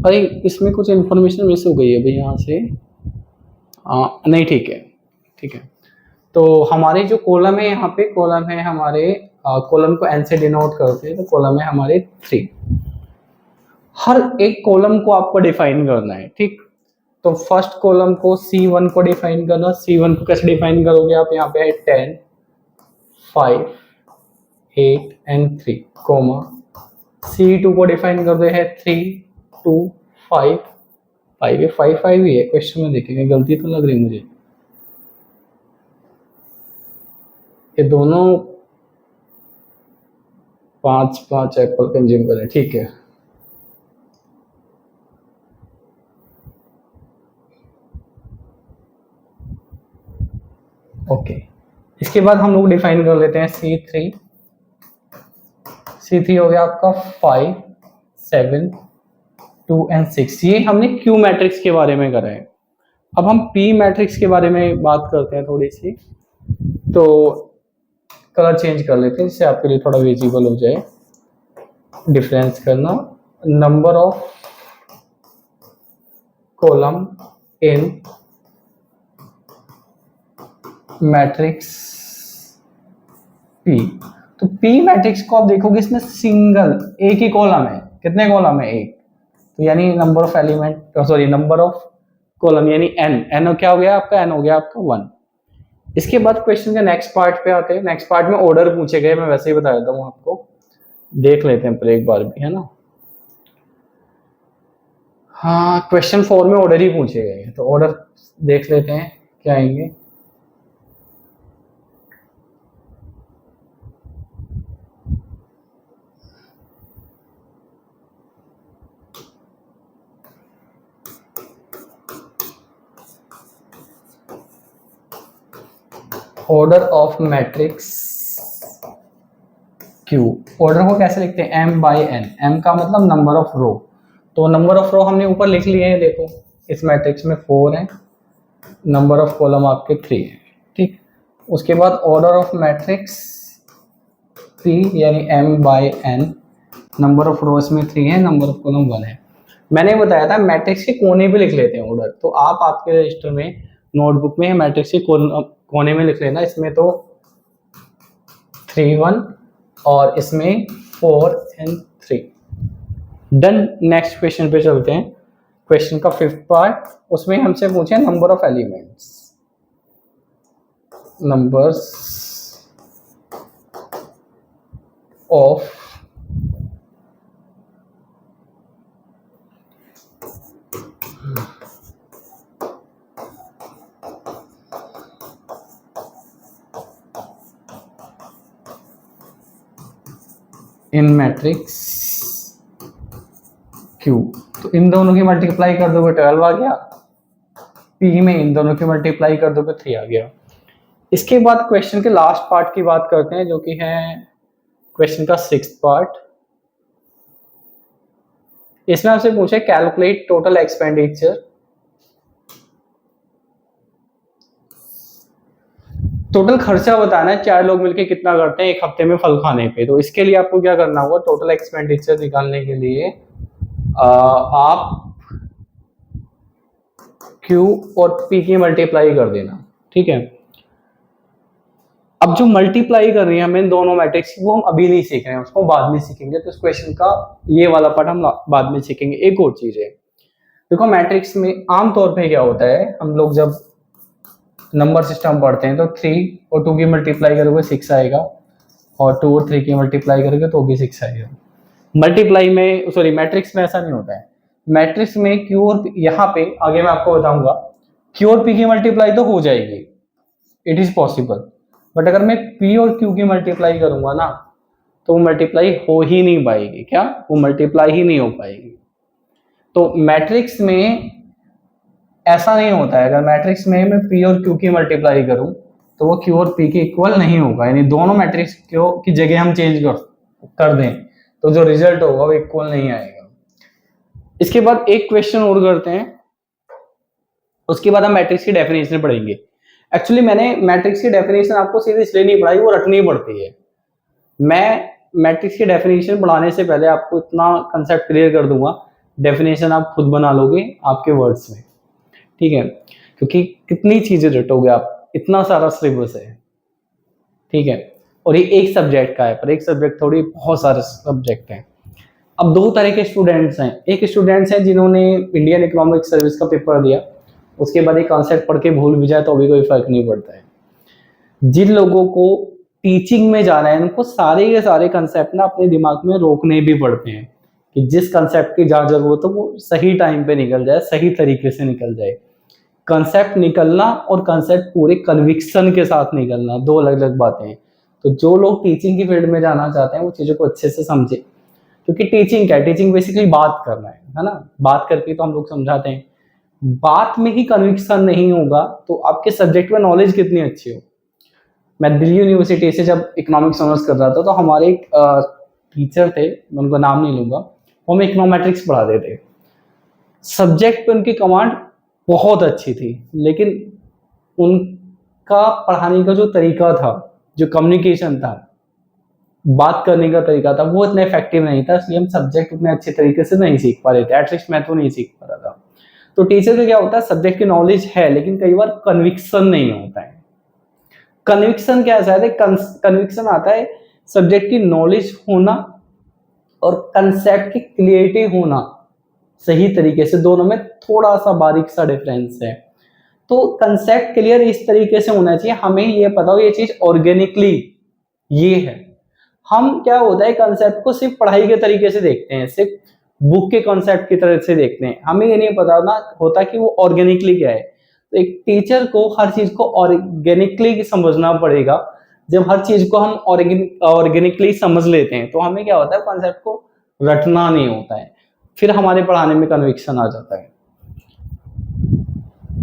[SPEAKER 1] अरे इसमें कुछ इंफॉर्मेशन मिस हो गई है भाई यहाँ से, नहीं ठीक है, ठीक है। तो हमारे जो कॉलम है यहाँ पे, कॉलम है हमारे, कॉलम को एन से डिनोट करते हैं, तो कॉलम है हमारे 3। हर एक कॉलम को आपको डिफाइन करना है, ठीक। तो फर्स्ट कॉलम को C1 को डिफाइन करना, C1 को कैसे डिफाइन करोगे आप, यहाँ पे है 10, 5, 8 एंड 3, कोमा। C2 को डिफाइन कर दे है 3, 2, 5, 5 है, 5 5 ही है, क्वेश्चन में देखेंगे, गलती तो लग रही मुझे। ये दोनों 5 5 एप्पल कंज्यूम करें, ठीक है। ओके, इसके बाद हम लोग डिफाइन कर लेते हैं C3। C3 हो गया आपका 5, 7, 2 एंड 6। ये हमने Q मैट्रिक्स के बारे में करा है। अब हम P मैट्रिक्स के बारे में बात करते हैं थोड़ी सी। तो कलर चेंज कर लेते हैं जिससे आपके लिए थोड़ा विजिबल हो जाए। डिफरेंस करना, number of column in matrix P। तो P मैट्रिक्स को आप देखोगे इसमें सिंगल एक ही कॉलम है, कितने कॉलम है, एक। तो यानी number of element, sorry number of column यानी n क्या हो गया आपका, n हो गया आपका 1। इसके बाद क्वेश्चन के नेक्स्ट पार्ट पे आते हैं। नेक्स्ट पार्ट में ऑर्डर पूछे गए, मैं वैसे ही बता देता हूँ आपको, देख लेते हैं पर एक बार भी, है ना। हाँ, क्वेश्चन 4 में ऑर्डर ही पूछे गए, तो ऑर्डर देख लेते हैं क्या आएंगे। Order of matrix Q. Order को कैसे लिखते हैं, m बाई n। m का मतलब नंबर ऑफ रो। तो नंबर ऑफ रो हमने ऊपर लिख लिए हैं, देखो इस मैट्रिक्स में 4 है, नंबर ऑफ कॉलम आपके 3 है, ठीक। उसके बाद ऑर्डर ऑफ मैट्रिक्स P यानी m by n, number of रोज में 3 है, नंबर ऑफ कॉलम 1 है। मैंने बताया था मैट्रिक्स के कोने पे लिख लेते हैं ऑर्डर, तो आप आपके रजिस्टर में नोटबुक में मैट्रिक्स के कोने में लिख लेना। इसमें तो 3 1 और इसमें 4 एंड 3। डन। नेक्स्ट क्वेश्चन पे चलते हैं, क्वेश्चन का 5th पार्ट। उसमें हमसे पूछे number of elements, numbers of in matrix Q. तो इन दोनों की मल्टीप्लाई कर दोगे 12 आ गया, पी में इन दोनों की मल्टीप्लाई कर दोगे 3 आ गया। इसके बाद क्वेश्चन के लास्ट पार्ट की बात करते हैं, जो कि है क्वेश्चन का 6th पार्ट। इसमें आपसे पूछे कैलकुलेट टोटल एक्सपेंडिचर टोटल खर्चा बताना है 4 लोग मिलके कितना करते हैं एक हफ्ते में फल खाने पे। तो इसके लिए आपको क्या करना होगा, टोटल एक्सपेंडिचर निकालने के लिए आप Q और P की मल्टीप्लाई कर देना, ठीक है। अब जो मल्टीप्लाई कर रही है हमें दोनों मैट्रिक्स की, वो हम अभी नहीं सीख रहे हैं, उसको बाद में सीखेंगे। तो इस क्वेश्चन का ये वाला पार्ट हम बाद में सीखेंगे। एक और चीज है, देखो मैट्रिक्स में आमतौर पे क्या होता है, हम लोग जब नंबर सिस्टम पढ़ते हैं तो 3 और 2 की मल्टीप्लाई करोगे 6 आएगा, और 2 और 3 की मल्टीप्लाई करोगे तो भी 6 आएगा। मल्टीप्लाई में, सॉरी, मैट्रिक्स में ऐसा नहीं होता है। मैट्रिक्स में क्यू और यहाँ पे आगे मैं आपको बताऊंगा, क्यू और पी की मल्टीप्लाई तो हो जाएगी, इट इज पॉसिबल, बट अगर मैं पी और क्यू की मल्टीप्लाई करूंगा ना, तो वो मल्टीप्लाई हो ही नहीं पाएगी। क्या? वो मल्टीप्लाई ही नहीं हो पाएगी। तो मैट्रिक्स में ऐसा नहीं होता है, अगर मैट्रिक्स में मैं पी और क्यू की मल्टीप्लाई करूं तो वो क्यू और पी के इक्वल नहीं होगा, यानी दोनों मैट्रिक्स क्यू की जगह हम चेंज कर दें तो जो रिजल्ट होगा वो इक्वल नहीं आएगा। इसके बाद एक क्वेश्चन और करते हैं, उसके बाद हम मैट्रिक्स की डेफिनेशन पढ़ेंगे। एक्चुअली मैंने मैट्रिक्स की डेफिनेशन आपको सीधे इसलिए नहीं पढ़ाई, वो रटनी पड़ती है। मैं मैट्रिक्स की डेफिनेशन पढ़ाने से पहले आपको इतना कंसेप्ट क्लियर कर दूंगा, डेफिनेशन आप खुद बना लोगे आपके वर्ड्स में, ठीक है, क्योंकि कितनी चीजें रटोगे आप, इतना सारा सिलेबस है, ठीक है। और ये एक सब्जेक्ट का है, पर एक सब्जेक्ट थोड़ी, बहुत सारे सब्जेक्ट हैं। अब दो तरह के स्टूडेंट्स हैं, एक स्टूडेंट्स हैं जिन्होंने इंडियन इकोनॉमिक सर्विस का पेपर दिया, उसके बाद एक कॉन्सेप्ट पढ़ के भूल भी जाए तो भी कोई फर्क नहीं पड़ता है। जिन लोगों को टीचिंग में जाना है, उनको सारे के सारे कंसेप्ट ना अपने दिमाग में रोकने भी पड़ते हैं, कि जिस कंसेप्ट की जहाँ जरूरत हो वो सही टाइम पे निकल जाए, सही तरीके से निकल जाए। कंसेप्ट निकलना और कंसेप्ट पूरे कन्विक्शन के साथ निकलना दो अलग अलग बातें हैं। तो जो लोग टीचिंग की फील्ड में जाना चाहते हैं वो चीज़ों को अच्छे से समझे, क्योंकि टीचिंग क्या है, टीचिंग बेसिकली बात करना है ना, बात करके तो हम लोग समझाते हैं। बात में ही कन्विक्शन नहीं होगा तो आपके सब्जेक्ट में नॉलेज कितनी अच्छी हो। मैं दिल्ली यूनिवर्सिटी से जब इकोनॉमिक्स ऑनर्स कर रहा था तो हमारे एक टीचर थे, मैं उनका नाम नहीं लूंगा, वो हमें इकोनॉमेट्रिक्स पढ़ाते थे। सब्जेक्ट पे उनकी कमांड बहुत अच्छी थी, लेकिन उनका पढ़ाने का जो तरीका था, जो कम्युनिकेशन था, बात करने का तरीका था, वो इतना इफेक्टिव नहीं था, इसलिए हम सब्जेक्ट उतने अच्छे तरीके से नहीं सीख पा रहे थे। एटलीस्ट मैं तो नहीं सीख पा रहा था। तो टीचर का क्या होता है, सब्जेक्ट की नॉलेज है लेकिन कई बार कन्विक्शन नहीं होता है। कन्विक्शन क्या है, कन्विक्शन आता है सब्जेक्ट की नॉलेज होना और कंसेप्ट की क्लियरिटी होना सही तरीके से, दोनों में थोड़ा सा बारीक सा डिफरेंस है। तो कंसेप्ट क्लियर इस तरीके से होना चाहिए, हमें ये पता हो ये चीज ऑर्गेनिकली ये है। हम क्या होता है, कंसेप्ट को सिर्फ पढ़ाई के तरीके से देखते हैं, सिर्फ बुक के कॉन्सेप्ट की तरह से देखते हैं, हमें ये नहीं पता ना होता कि वो ऑर्गेनिकली क्या है। तो एक टीचर को हर चीज को ऑर्गेनिकली समझना पड़ेगा। जब हर चीज को हम ऑर्गेनिकली समझ लेते हैं तो हमें क्या होता है, कॉन्सेप्ट को रटना नहीं होता है, फिर हमारे पढ़ाने में कन्विक्शन आ जाता है।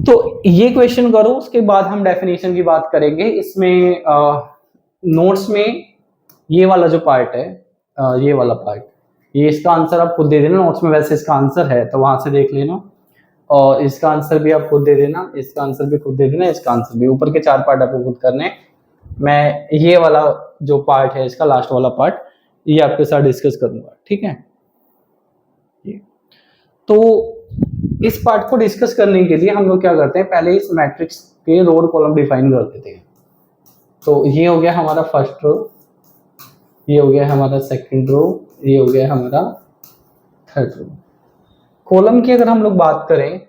[SPEAKER 1] तो ये क्वेश्चन करो, उसके बाद हम डेफिनेशन की बात करेंगे। इसमें नोट्स में ये वाला जो पार्ट है, ये वाला पार्ट, ये इसका आंसर आप खुद दे देना नोट्स में, वैसे इसका आंसर है तो वहां से देख लेना, और इसका आंसर भी आप खुद दे देना, इसका आंसर भी खुद दे देना, इसका आंसर भी। ऊपर के 4 पार्ट आपको खुद करने हैं। मैं ये वाला जो पार्ट है, इसका लास्ट वाला पार्ट, ये आपके साथ डिस्कस करूंगा, ठीक है। तो इस पार्ट को डिस्कस करने के लिए हम लोग क्या करते हैं, पहले इस मैट्रिक्स के रो और कॉलम डिफाइन कर देते हैं। तो ये हो गया हमारा फर्स्ट रो, ये हो गया हमारा सेकंड रो, ये हो गया हमारा थर्ड रो। कॉलम की अगर हम लोग बात करें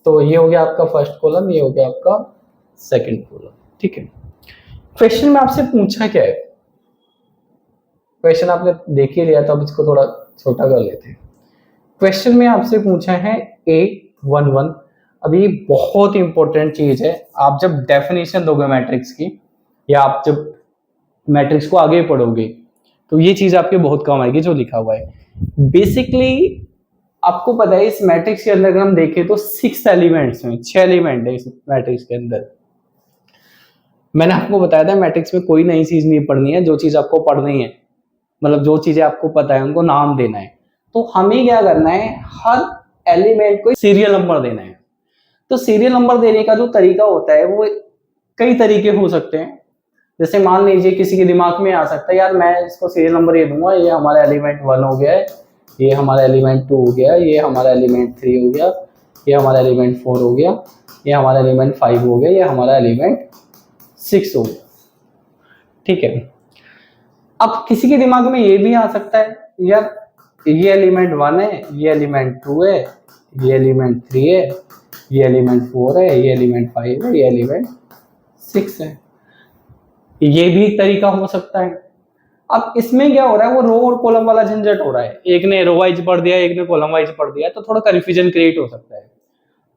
[SPEAKER 1] तो ये हो गया आपका फर्स्ट कॉलम, ये हो गया आपका सेकंड कॉलम, ठीक है। क्वेश्चन में आपसे पूछा क्या है, क्वेश्चन आपने देख ही लिया, तो अब इसको थोड़ा छोटा कर लेते हैं। क्वेश्चन में आपसे पूछा है A11। अभी बहुत इंपॉर्टेंट चीज है, आप जब डेफिनेशन दोगे मैट्रिक्स की, या आप जब मैट्रिक्स को आगे पढ़ोगे तो ये चीज आपके बहुत काम आएगी, जो लिखा हुआ है। बेसिकली आपको पता है इस मैट्रिक्स के अंदर अगर हम देखें तो 6 एलिमेंट्स हैं, 6 एलिमेंट है इस मैट्रिक्स के अंदर। मैंने आपको बताया था मैट्रिक्स में कोई नई चीज नहीं पढ़नी है, जो चीज आपको पढ़नी है, मतलब जो चीजें आपको पता है उनको नाम देना है। तो हमें क्या करना है, हर एलिमेंट को सीरियल नंबर देना है। तो सीरियल नंबर देने का जो तरीका होता है वो कई तरीके हो सकते हैं। जैसे मान लीजिए किसी के दिमाग में आ सकता है यार मैं इसको सीरियल नंबर ये दूंगा, ये हमारा एलिमेंट 1 हो गया है, ये हमारा एलिमेंट 2 हो गया, ये हमारा एलिमेंट 3 हो गया, ये हमारा एलिमेंट 4 हो गया, ये हमारा एलिमेंट 5 हो गया, ये हमारा एलिमेंट 6 हो गया। ठीक है, अब किसी के दिमाग में ये भी आ सकता है यार ये एलिमेंट 1 है, ये एलिमेंट 2 है, ये एलिमेंट 3 है, ये एलिमेंट 4 है, ये एलिमेंट 5 है, ये एलिमेंट 6 है। ये भी एक तरीका हो सकता है। अब इसमें क्या हो रहा है, वो रो और कॉलम वाला झंझट हो रहा है, एक ने रो वाइज पढ़ दिया, एक ने कॉलम वाइज पढ़ दिया, तो थोड़ा कंफ्यूजन क्रिएट हो सकता है।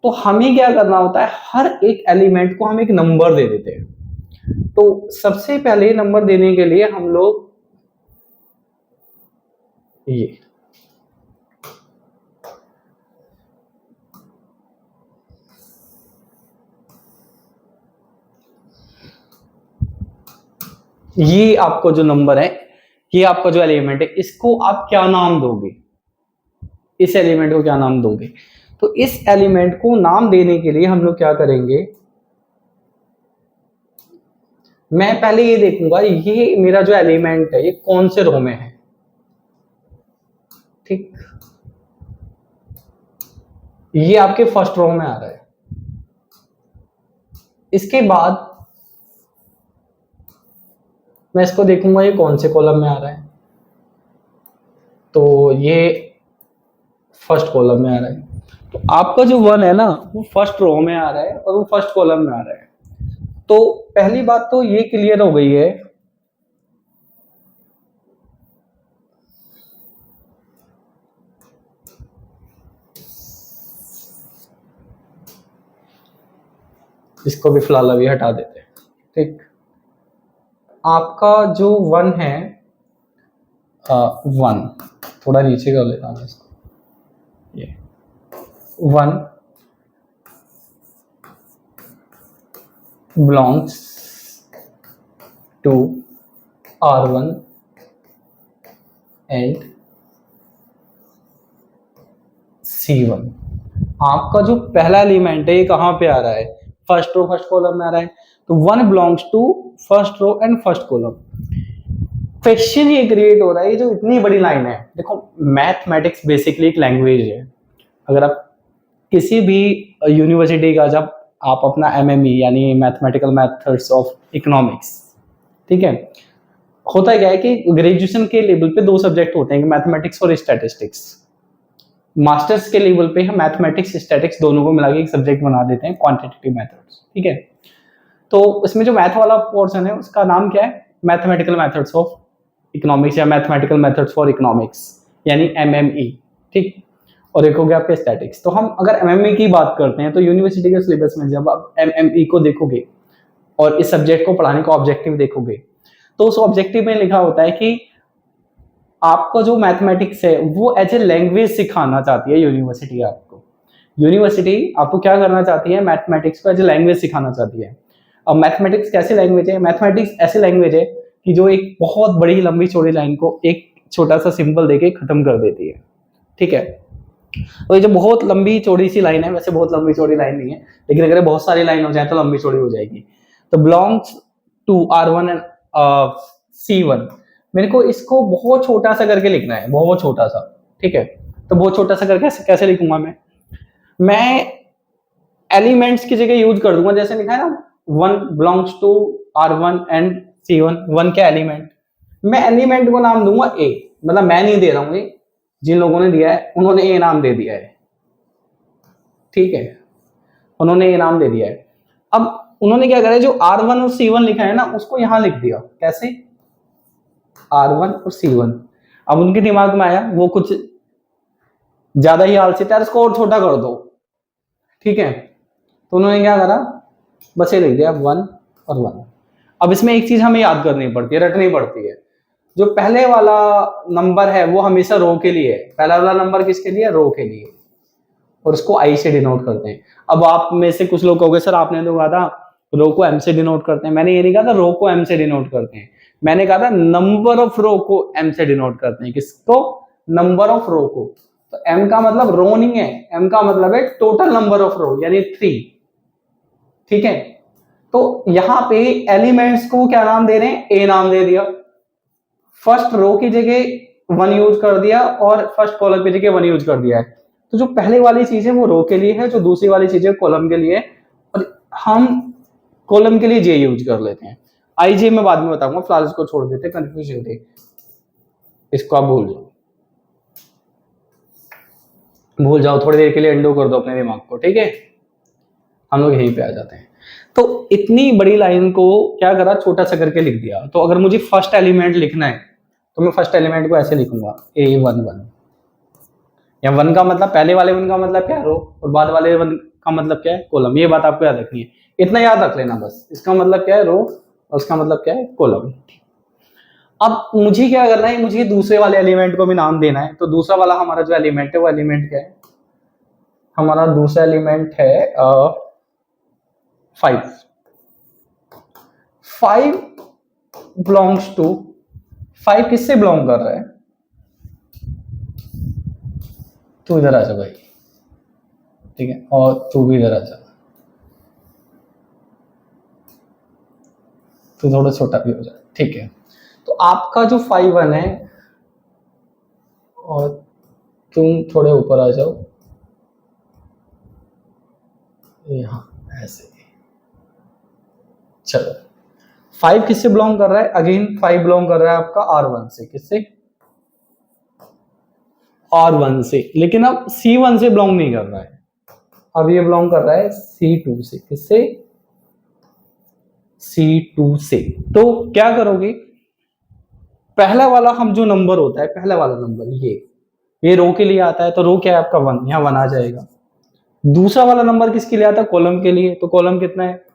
[SPEAKER 1] तो हमें क्या करना होता है, हर एक एलिमेंट को हम एक नंबर दे देते हैं। तो सबसे पहले नंबर देने के लिए हम लोग ये आपको जो नंबर है, ये आपका जो एलिमेंट है, इसको आप क्या नाम दोगे, इस एलिमेंट को क्या नाम दोगे। तो इस एलिमेंट को नाम देने के लिए हम लोग क्या करेंगे, मैं पहले ये देखूंगा ये मेरा जो एलिमेंट है ये कौन से रो में है। ठीक, ये आपके फर्स्ट रो में आ रहा है। इसके बाद मैं इसको देखूंगा ये कौन से कॉलम में आ रहा है, तो ये फर्स्ट कॉलम में आ रहा है। तो आपका जो 1 है ना वो फर्स्ट रो में आ रहा है और वो फर्स्ट कॉलम में आ रहा है। तो पहली बात तो ये क्लियर हो गई है इसको भी फिलहाल अभी हटा देते हैं। ठीक, आपका जो 1 है 1 थोड़ा नीचे कर लेता हूं इसको, ये 1 belongs to R1 and C1। आपका जो पहला एलिमेंट है ये कहां पे आ रहा है, फर्स्ट रो फर्स्ट कॉलम में आ रहा है। तो 1 belongs to first row and first column. Question ये क्रिएट हो रहा है, ये जो इतनी बड़ी लाइन है, देखो मैथमेटिक्स बेसिकली एक लैंग्वेज है। अगर आप किसी भी यूनिवर्सिटी का जब आप अपना MME यानी मैथमेटिकल मेथड्स ऑफ इकोनॉमिक्स, ठीक है, होता क्या है कि ग्रेजुएशन के लेवल पे 2 सब्जेक्ट होते हैं, मैथमेटिक्स और स्टैटिस्टिक्स। मास्टर्स के लेवल पे हम मैथमेटिक्स स्टैटिक्स दोनों को मिला के एक सब्जेक्ट बना देते हैं, क्वांटिटेटिव मेथड्स। ठीक है, तो इसमें जो मैथ वाला पोर्शन है उसका नाम क्या है, मैथमेटिकल मेथड्स ऑफ इकोनॉमिक्स या मैथमेटिकल मेथड्स फॉर इकोनॉमिक्स यानी MME। ठीक, और एक हो गया आपका स्टैटिक्स। तो हम अगर MME की बात करते हैं तो यूनिवर्सिटी के सिलेबस में जब आप MME को देखोगे और इस सब्जेक्ट को पढ़ाने का ऑब्जेक्टिव देखोगे तो उस ऑब्जेक्टिव में लिखा होता है कि आपका जो मैथमेटिक्स है वो एज ए लैंग्वेज सिखाना चाहती है यूनिवर्सिटी। आपको यूनिवर्सिटी आपको क्या करना चाहती है, मैथमेटिक्स को एज ए लैंग्वेज सिखाना चाहती है। अब मैथमेटिक्स कैसी लैंग्वेज है, मैथमेटिक्स ऐसी लैंग्वेज है कि जो एक बहुत बड़ी लंबी चौड़ी लाइन को एक छोटा सा सिंबल देके खत्म कर देती है। ठीक है, तो ये जो बहुत लंबी चौड़ी सी लाइन है, वैसे बहुत लंबी चौड़ी लाइन नहीं है, लेकिन अगर बहुत सारी लाइन हो जाए तो लंबी चौड़ी हो जाएगी। तो belongs to R1 and C1, मेरे को इसको बहुत छोटा सा करके लिखना है, बहुत छोटा सा। ठीक है, तो बहुत छोटा सा करके कैसे लिखूंगा मैं एलिमेंट्स की जगह यूज कर दूंगा, जैसे लिखा है ना 1 belongs to R1 and C1, 1 के एलिमेंट, मैं एलिमेंट को नाम दूंगा A। मतलब मैं नहीं दे रहा हूं, जिन लोगों ने दिया है उन्होंने A नाम दे दिया है। ठीक है, उन्होंने A नाम दे दिया है। अब उन्होंने क्या करा, जो R1 और C1 लिखा है ना उसको यहां लिख दिया। कैसे, R1 और C1। अब उनके दिमाग में आया वो कुछ ज्यादा ही आलसी था, इसको और छोटा कर दो। ठीक है, तो उन्होंने क्या करा, बस ये लिख दिया 1 और 1। अब इसमें एक चीज हमें याद करनी पड़ती है, रटनी पड़ती है। जो पहले वाला नंबर है वो हमेशा रो के लिए है, पहला वाला नंबर किसके लिए, रो के लिए, और उसको I से डिनोट करते हैं। अब आप में से कुछ लोग कहोगे सर आपने तो कहा था रो को M से डिनोट करते हैं। मैंने ये नहीं कहा था रो को M से डिनोट करते हैं, मैंने कहा था नंबर ऑफ रो को M से डिनोट करते हैं। किसको, नंबर ऑफ रो को। तो M का मतलब रो नहीं है, M का मतलब है टोटल नंबर ऑफ रो यानी 3। ठीक है, तो यहाँ पे एलिमेंट्स को क्या नाम दे रहे हैं, ए नाम दे दिया, फर्स्ट रो की जगह 1 यूज कर दिया और फर्स्ट कॉलम की जगह 1 यूज कर दिया है। तो जो पहले वाली चीज है वो रो के लिए है, जो दूसरी वाली चीज है कॉलम के लिए है, और हम कॉलम के लिए जे यूज कर लेते हैं। आई जे मैं बाद में बताऊंगा, फिलहाल इसको छोड़ देते, कंफ्यूज होते, इसको आप भूल जाओ थोड़ी देर के लिए, अंडो कर दो अपने दिमाग को, ठीक है। हम लोग यहीं पे आ जाते हैं। तो इतनी बड़ी लाइन को क्या करा, छोटा सा करके लिख दिया। तो अगर मुझे फर्स्ट एलिमेंट लिखना है तो मैं फर्स्ट एलिमेंट को ऐसे लिखूंगा A11, या 1 का मतलब पहले वाले 1 का मतलब क्या है, रो, और बाद वाले 1 का मतलब क्या है, कॉलम। ये बात आपको याद रखनी है, इतना याद रख लेना बस, इसका मतलब क्या है रो और उसका मतलब क्या है कॉलम। अब मुझे क्या करना है, मुझे दूसरे वाले एलिमेंट को भी नाम देना है। तो दूसरा वाला हमारा जो एलिमेंट है वो एलिमेंट क्या है, हमारा दूसरा एलिमेंट है 5। 5 बिलोंग्स टू, 5 किससे बिलोंग कर रहा है, तू इधर आ जा भाई, ठीक है, और तू भी इधर आ जा, तू थोड़ा छोटा भी हो जाए, ठीक है। तो आपका जो 5-1 है, और तुम थोड़े ऊपर आ जाओ यहाँ ऐसे, चलो। 5 किससे बिलोंग कर रहा है, अगेन 5 बिलोंग कर रहा है आपका R1 से, किससे, R1 से, लेकिन अब C1 से बिलोंग नहीं कर रहा है, अब ये बिलोंग कर रहा है C2 से, किससे, C2 से। तो क्या करोगे, पहला वाला हम जो नंबर होता है, पहला वाला नंबर ये रो के लिए आता है, तो रो क्या है आपका 1, यहाँ 1 आ जाएगा। दूसरा वाला नंबर किसके लिए आता है, कॉलम के लिए, तो कॉलम कितना है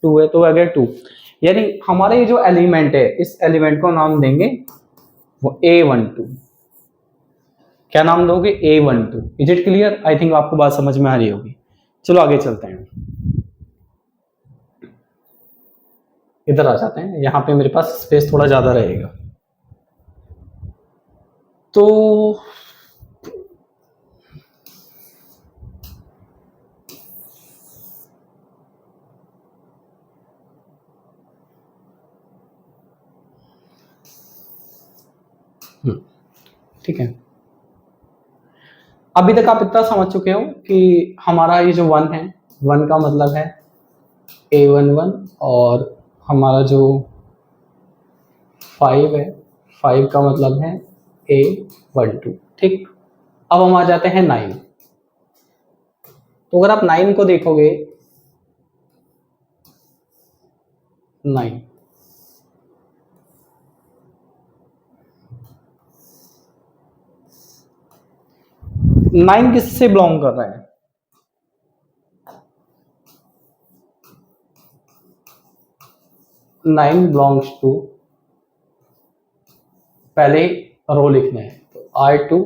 [SPEAKER 1] 2 है, तो अगर 2, यानी हमारे ये जो एलिमेंट है, इस एलिमेंट को नाम देंगे वो A12। क्या नाम दोगे, A12। Is it clear, I think आपको बात समझ में आ रही होगी। चलो आगे चलते हैं, इधर आ जाते हैं, यहाँ पे मेरे पास स्पेस थोड़ा ज्यादा रहेगा। तो ठीक है, अभी तक आप इतना समझ चुके हो कि हमारा ये जो 1 है, 1 का मतलब है A11, और हमारा जो 5 है, 5 का मतलब है A12, ठीक। अब हम आ जाते हैं 9। तो अगर आप 9 को देखोगे, 9 9 किससे बिलोंग कर रहा है, नाइन बिलोंग्स टू, पहले रो लिखना है, तो R2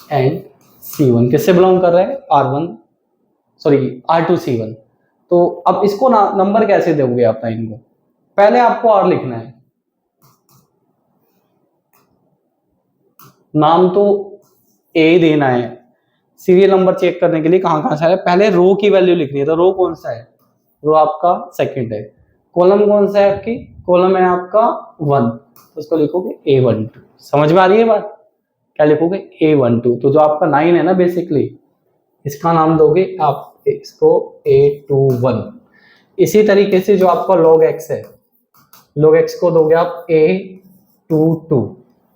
[SPEAKER 1] एंड C1 किससे बिलोंग कर रहा है, R1, सॉरी R2 C1। तो अब इसको नंबर कैसे दोगे आप 9 को, पहले आपको R लिखना है, नाम तो A देना है, सीरियल नंबर चेक करने के लिए कहां कहां से है, पहले रो की वैल्यू लिखनी है। तो रो कौन सा है, रो आपका सेकंड है, कॉलम कौन सा है आपकी, कॉलम है आपका 1, तो उसको लिखोगे A12। समझ में आ रही है बात, क्या लिखोगे A12। तो जो आपका 9 है ना, बेसिकली इसका नाम दोगे आप इसको A21। इसी तरीके से जो आपका log x है, log x को दोगे आप A22।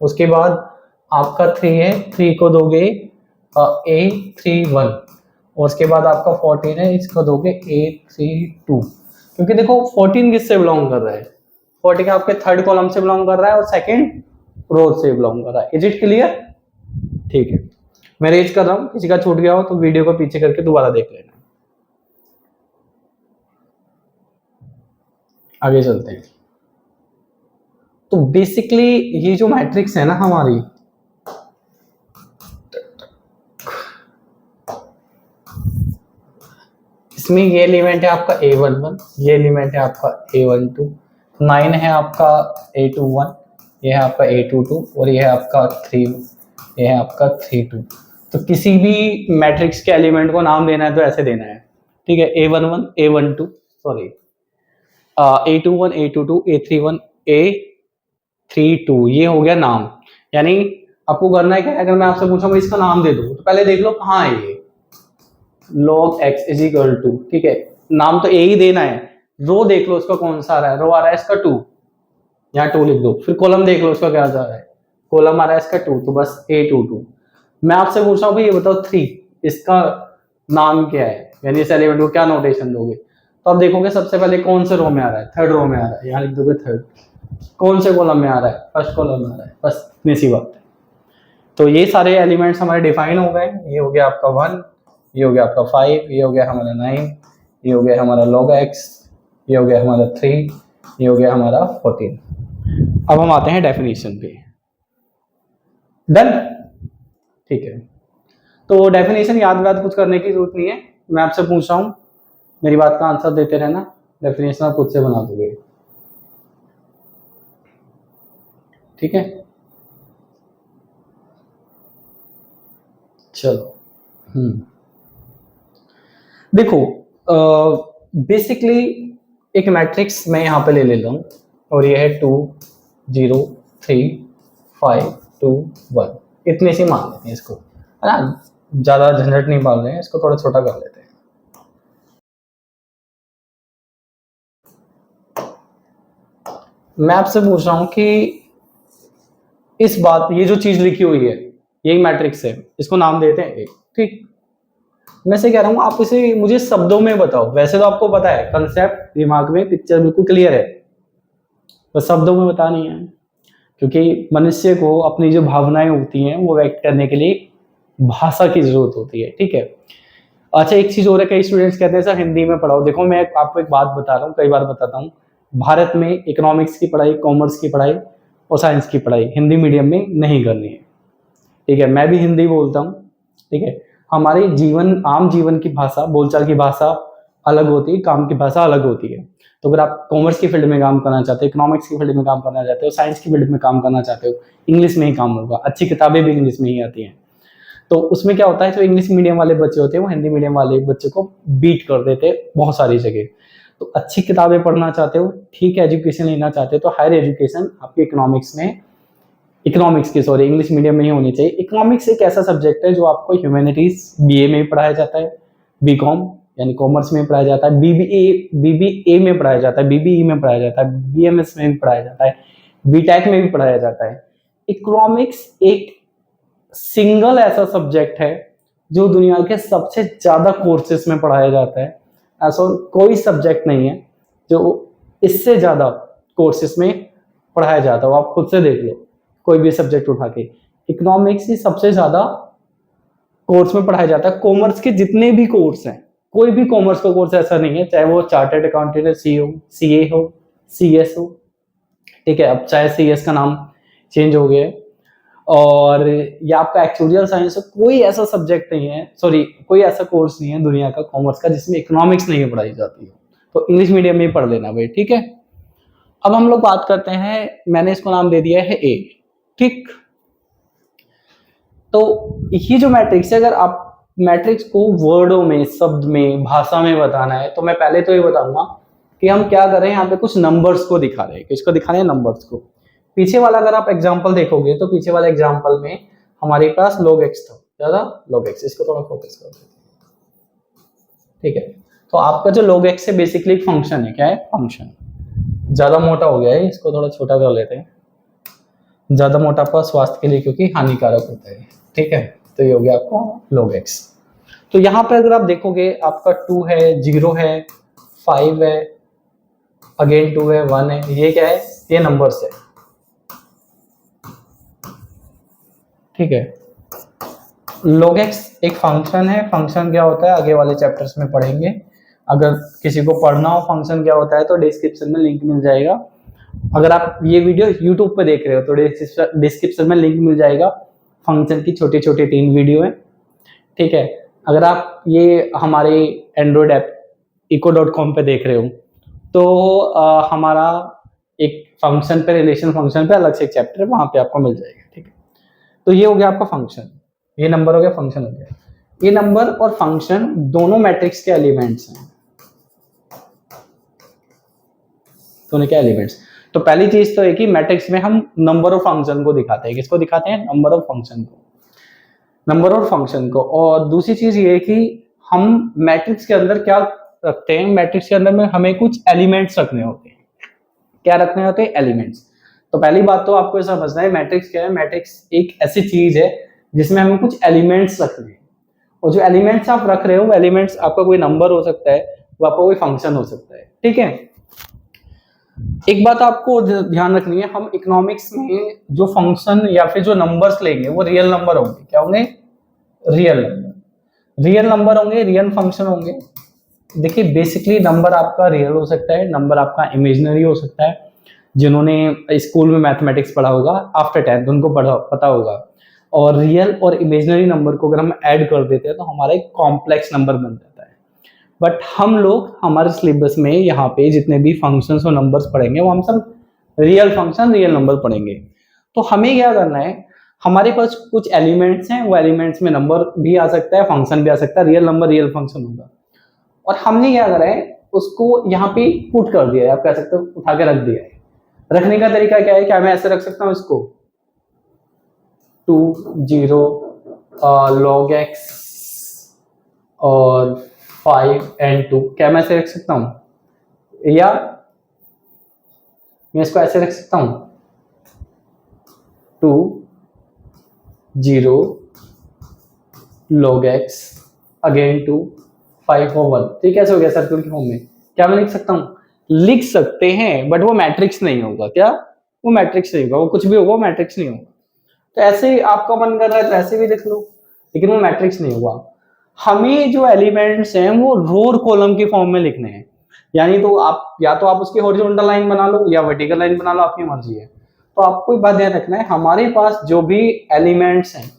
[SPEAKER 1] उसके बाद आपका 3 है, 3 को दोगे A31, और उसके बाद आपका 14 है, इसको दोगे A32। क्योंकि देखो 14 किससे बिलोंग कर रहा है, 14 आपके थर्ड कॉलम से बिलोंग कर रहा है और सेकंड रो से बिलोंग कर रहा है। इज इट क्लियर, ठीक है। मैं रेज कर रहा हूँ, किसी का छूट गया हो तो वीडियो को पीछे करके दोबारा देख लेना। आगे चलते हैं। तो बेसिकली ये जो मैट्रिक्स है ना हमारी, इसमें ये एलिमेंट है आपका A11, ये एलिमेंट है आपका A12, 9 है आपका A21, ये है आपका A22, और ये है आपका 3, ये है आपका 32। तो किसी भी मैट्रिक्स के एलिमेंट को नाम देना है तो ऐसे देना है, ठीक है, A11, A12, sorry A21 A22 A31 A32 ये हो गया नाम। यानी आपको करना है क्या, अगर मैं आपसे पूछूं इसका नाम दे दो तो पहले देख लो कहाँ है ये, log x is equal to, ठीक है नाम तो ए ही देना है, रो देख लो उसका कौन सा आ रहा है, रो आ रहा है इसका 2, यहाँ 2 लिख दो, फिर कॉलम देख लो उसका क्या जा रहा है, कॉलम आ रहा है इसका 2, तो बस A22। मैं आपसे पूछ रहा हूँ ये बताओ 3 इसका नाम क्या है, यानी इस एलिमेंट को क्या नोटेशन दोगे, तो आप देखोगे सबसे पहले कौन से रो में आ रहा है, थर्ड रो में आ रहा है, यहाँ लिख दोगे थर्ड, कौन से कॉलम में आ रहा है, फर्स्ट कॉलम में आ रहा है, बस इतनी सी बात है। तो ये सारे एलिमेंट्स हमारे डिफाइन हो गए, ये हो गया आपका 1, ये हो गया आपका 5, ये हो गया हमारा 9, ये हो गया हमारा log x, ये हो गया हमारा 3, ये हो गया हमारा 14। अब हम आते हैं डेफिनेशन पे, डन, ठीक है। तो डेफिनेशन याद कुछ करने की जरूरत नहीं है, मैं आपसे पूछ रहा हूँ मेरी बात का आंसर देते रहना, डेफिनेशन आप खुद से बना दोगे, ठीक है। चलो देखो बेसिकली एक मैट्रिक्स मैं यहाँ पे ले लेता हूँ और ये है 2 0 3 5 2 1, इतने से मान लेते हैं इसको, है ना, ज्यादा झंझट नहीं पाल रहे हैं, इसको थोड़ा छोटा कर लेते हैं। मैं आपसे पूछ रहा हूं कि इस बात, ये जो चीज लिखी हुई है यही मैट्रिक्स है, इसको नाम देते हैं एक, ठीक। मैं से कह रहा हूं आप इसे मुझे शब्दों में बताओ, वैसे तो आपको पता है कंसेप्ट दिमाग में, पिक्चर बिल्कुल क्लियर है, बस शब्दों में बतानी है, क्योंकि मनुष्य को अपनी जो भावनाएं होती हैं वो व्यक्त करने के लिए भाषा की जरूरत होती है, ठीक है। अच्छा एक चीज और है, कई स्टूडेंट्स कहते हैं सर हिंदी में पढ़ाओ, देखो मैं आपको एक बात बता रहा हूँ, कई बार बताता हूँ, भारत में इकोनॉमिक्स की पढ़ाई, कॉमर्स की पढ़ाई और साइंस की पढ़ाई हिंदी मीडियम में नहीं करनी है, ठीक है। मैं भी हिंदी बोलता हूँ, ठीक है। हमारे जीवन, आम जीवन की भाषा, बोलचाल की भाषा अलग होती है, काम की भाषा अलग होती है। तो अगर आप कॉमर्स की फील्ड में काम करना चाहते हो, इकोनॉमिक्स की फील्ड में काम करना चाहते हो, साइंस की फील्ड में काम करना चाहते हो, इंग्लिश में ही काम होगा, अच्छी किताबें भी इंग्लिश में ही आती हैं। तो उसमें क्या होता है, जो इंग्लिश मीडियम वाले बच्चे होते हैं वो हिंदी मीडियम वाले बच्चे को बीट कर देते हैं बहुत सारी जगह। तो अच्छी किताबें पढ़ना चाहते हो, ठीक है, एजुकेशन लेना चाहते हो, तो हायर एजुकेशन आपकी इकोनॉमिक्स में, इंग्लिश मीडियम में ही होनी चाहिए। इकोनॉमिक्स एक ऐसा सब्जेक्ट है जो आपको ह्यूमैनिटीज बीए में पढ़ाया जाता है, बीकॉम यानी कॉमर्स में पढ़ाया जाता है, बीबीए में पढ़ाया जाता है, बीबीई में पढ़ाया जाता है, बीएमएस में भी पढ़ाया जाता है, बीटेक में भी पढ़ाया जाता है। इकोनॉमिक्स एक सिंगल ऐसा सब्जेक्ट है जो दुनिया के सबसे ज्यादा कोर्सेज में पढ़ाया जाता है, ऐसा कोई सब्जेक्ट नहीं है जो इससे ज्यादा कोर्सेज में पढ़ाया जाता है। आप खुद से देख लो कोई भी सब्जेक्ट उठा के, इकोनॉमिक्स ही सबसे ज्यादा कोर्स में पढ़ाया जाता है। कॉमर्स के जितने भी कोर्स हैं, कोई भी कॉमर्स का कोर्स ऐसा नहीं है, चाहे वो चार्टर्ड अकाउंटेंट हो, सीए हो, सीएस हो, ठीक है। अब चाहे सीएस का नाम चेंज हो गया है, और या आपका एक्चुअल साइंस हो, कोई ऐसा सब्जेक्ट नहीं है, सॉरी कोई ऐसा कोर्स नहीं है दुनिया का कॉमर्स का जिसमें इकोनॉमिक्स नहीं पढ़ाई जाती है। तो इंग्लिश मीडियम में ही पढ़ लेना भाई, ठीक है। अब हम लोग बात करते हैं, मैंने इसको नाम दे दिया है ए, ठीक। तो ये जो मैट्रिक्स है, अगर आप मैट्रिक्स को वर्डों में, शब्द में, भाषा में बताना है, तो मैं पहले तो ये बताऊंगा कि हम क्या कर रहे हैं, यहाँ पे कुछ नंबर्स को दिखा रहे हैं, किसको दिखा रहे हैं, नंबर्स को। पीछे वाला अगर आप एग्जाम्पल देखोगे तो पीछे वाले एग्जाम्पल में हमारे पास log x था, क्या था, log x, इसको थोड़ा फोकस कर देते हैं, ठीक है। तो आपका जो log x है बेसिकली एक फंक्शन है, क्या है, फंक्शन। ज्यादा मोटा हो गया है, इसको थोड़ा छोटा कर लेते हैं, ज्यादा मोटापा स्वास्थ्य के लिए क्योंकि हानिकारक होता है, ठीक है। तो ये हो गया आपका log x। तो यहाँ पे अगर आप देखोगे आपका 2 है, 0 है, 5 है, अगेन 2 है, 1 है, ये क्या है, ये नंबर्स है, ठीक है। log x एक फंक्शन है, फंक्शन क्या होता है आगे वाले चैप्टर्स में पढ़ेंगे, अगर किसी को पढ़ना हो फंक्शन क्या होता है तो डिस्क्रिप्शन में लिंक मिल जाएगा। अगर आप ये वीडियो YouTube पे देख रहे हो तो डिस्क्रिप्शन में लिंक मिल जाएगा, फंक्शन की छोटी छोटी 3 वीडियो है, ठीक है। अगर आप ये हमारे एंड्रॉयड ऐप eco.com पे देख रहे हो तो हमारा एक फंक्शन पे, रिलेशन फंक्शन पे अलग से एक चैप्टर है, वहां पे आपको मिल जाएगा, ठीक है। तो ये हो गया आपका फंक्शन, ये नंबर हो गया, फंक्शन हो गया। ये नंबर और फंक्शन दोनों मैट्रिक्स के एलिमेंट्स हैं, तो उन्हें क्या एलिमेंट्स। तो पहली चीज तो है कि मैट्रिक्स में हम नंबर ऑफ फंक्शन को दिखाते हैं। किसको दिखाते हैं? नंबर ऑफ फंक्शन को, नंबर ऑफ फंक्शन को। और दूसरी चीज ये है कि हम मैट्रिक्स के अंदर क्या रखते हैं, मैट्रिक्स के अंदर में हमें कुछ एलिमेंट्स रखने होते हैं। क्या रखने होते हैं? एलिमेंट्स। तो पहली बात तो आपको समझना है मैट्रिक्स क्या है। मैट्रिक्स एक ऐसी चीज है जिसमें हमें कुछ एलिमेंट्स रखने हैं, और जो एलिमेंट्स आप रख रहे हो वो एलिमेंट्स आपका कोई नंबर हो सकता है, वो आपका कोई फंक्शन हो सकता है। ठीक है, एक बात आपको ध्यान रखनी है, हम इकोनॉमिक्स में जो फंक्शन या फिर जो नंबर्स लेंगे वो रियल नंबर होंगे। क्या होंगे? Real number. रियल नंबर होंगे, रियल फंक्शन होंगे। देखिए बेसिकली नंबर आपका रियल हो सकता है, नंबर आपका इमेजिनरी हो सकता है। जिन्होंने स्कूल में मैथमेटिक्स पढ़ा होगा आफ्टर 10th उनको पता होगा। और रियल और इमेजिनरी नंबर को अगर हम ऐड कर देते हैं तो हमारा एक कॉम्प्लेक्स नंबर बन जाता है। बट हम लोग हमारे सिलेबस में यहाँ पे जितने भी फंक्शंस और नंबर्स पढ़ेंगे वो हम सब रियल फंक्शन, रियल नंबर पढ़ेंगे। तो हमें क्या करना है, हमारे पास कुछ एलिमेंट्स हैं, वो एलिमेंट्स में नंबर भी आ सकता है, फंक्शन भी आ सकता है, रियल नंबर रियल फंक्शन होगा। और हमने क्या करा है, उसको यहाँ पे पुट कर दिया है, आप कह सकते हो उठा के रख दिया है। रखने का तरीका क्या है? क्या मैं ऐसे रख सकता हूँ इसको 2 0 log x और 5 and 2, क्या मैं ऐसे रख सकता हूँ? या मैं इसको ऐसे रख सकता हूँ 2 0 log x अगेन 2 5 और 1। ठीक, कैसे हो गया सर्कल की फॉर्म में? क्या मैं लिख सकता हूँ? लिख सकते हैं, बट वो मैट्रिक्स नहीं होगा। क्या? वो मैट्रिक्स नहीं होगा, वो कुछ भी होगा, वो मैट्रिक्स नहीं होगा। तो ऐसे आपका मन कर रहा है तो ऐसे भी लिख लो, लेकिन वो मैट्रिक्स नहीं होगा। हमें जो एलिमेंट्स हैं वो रो और कॉलम के फॉर्म में लिखने हैं। यानी तो आप या तो आप उसकी हॉरिजॉन्टल लाइन बना लो या वर्टिकल लाइन बना लो, आपकी मर्जी है। तो आपको एक बात ध्यान रखना है, हमारे पास जो भी एलिमेंट्स हैं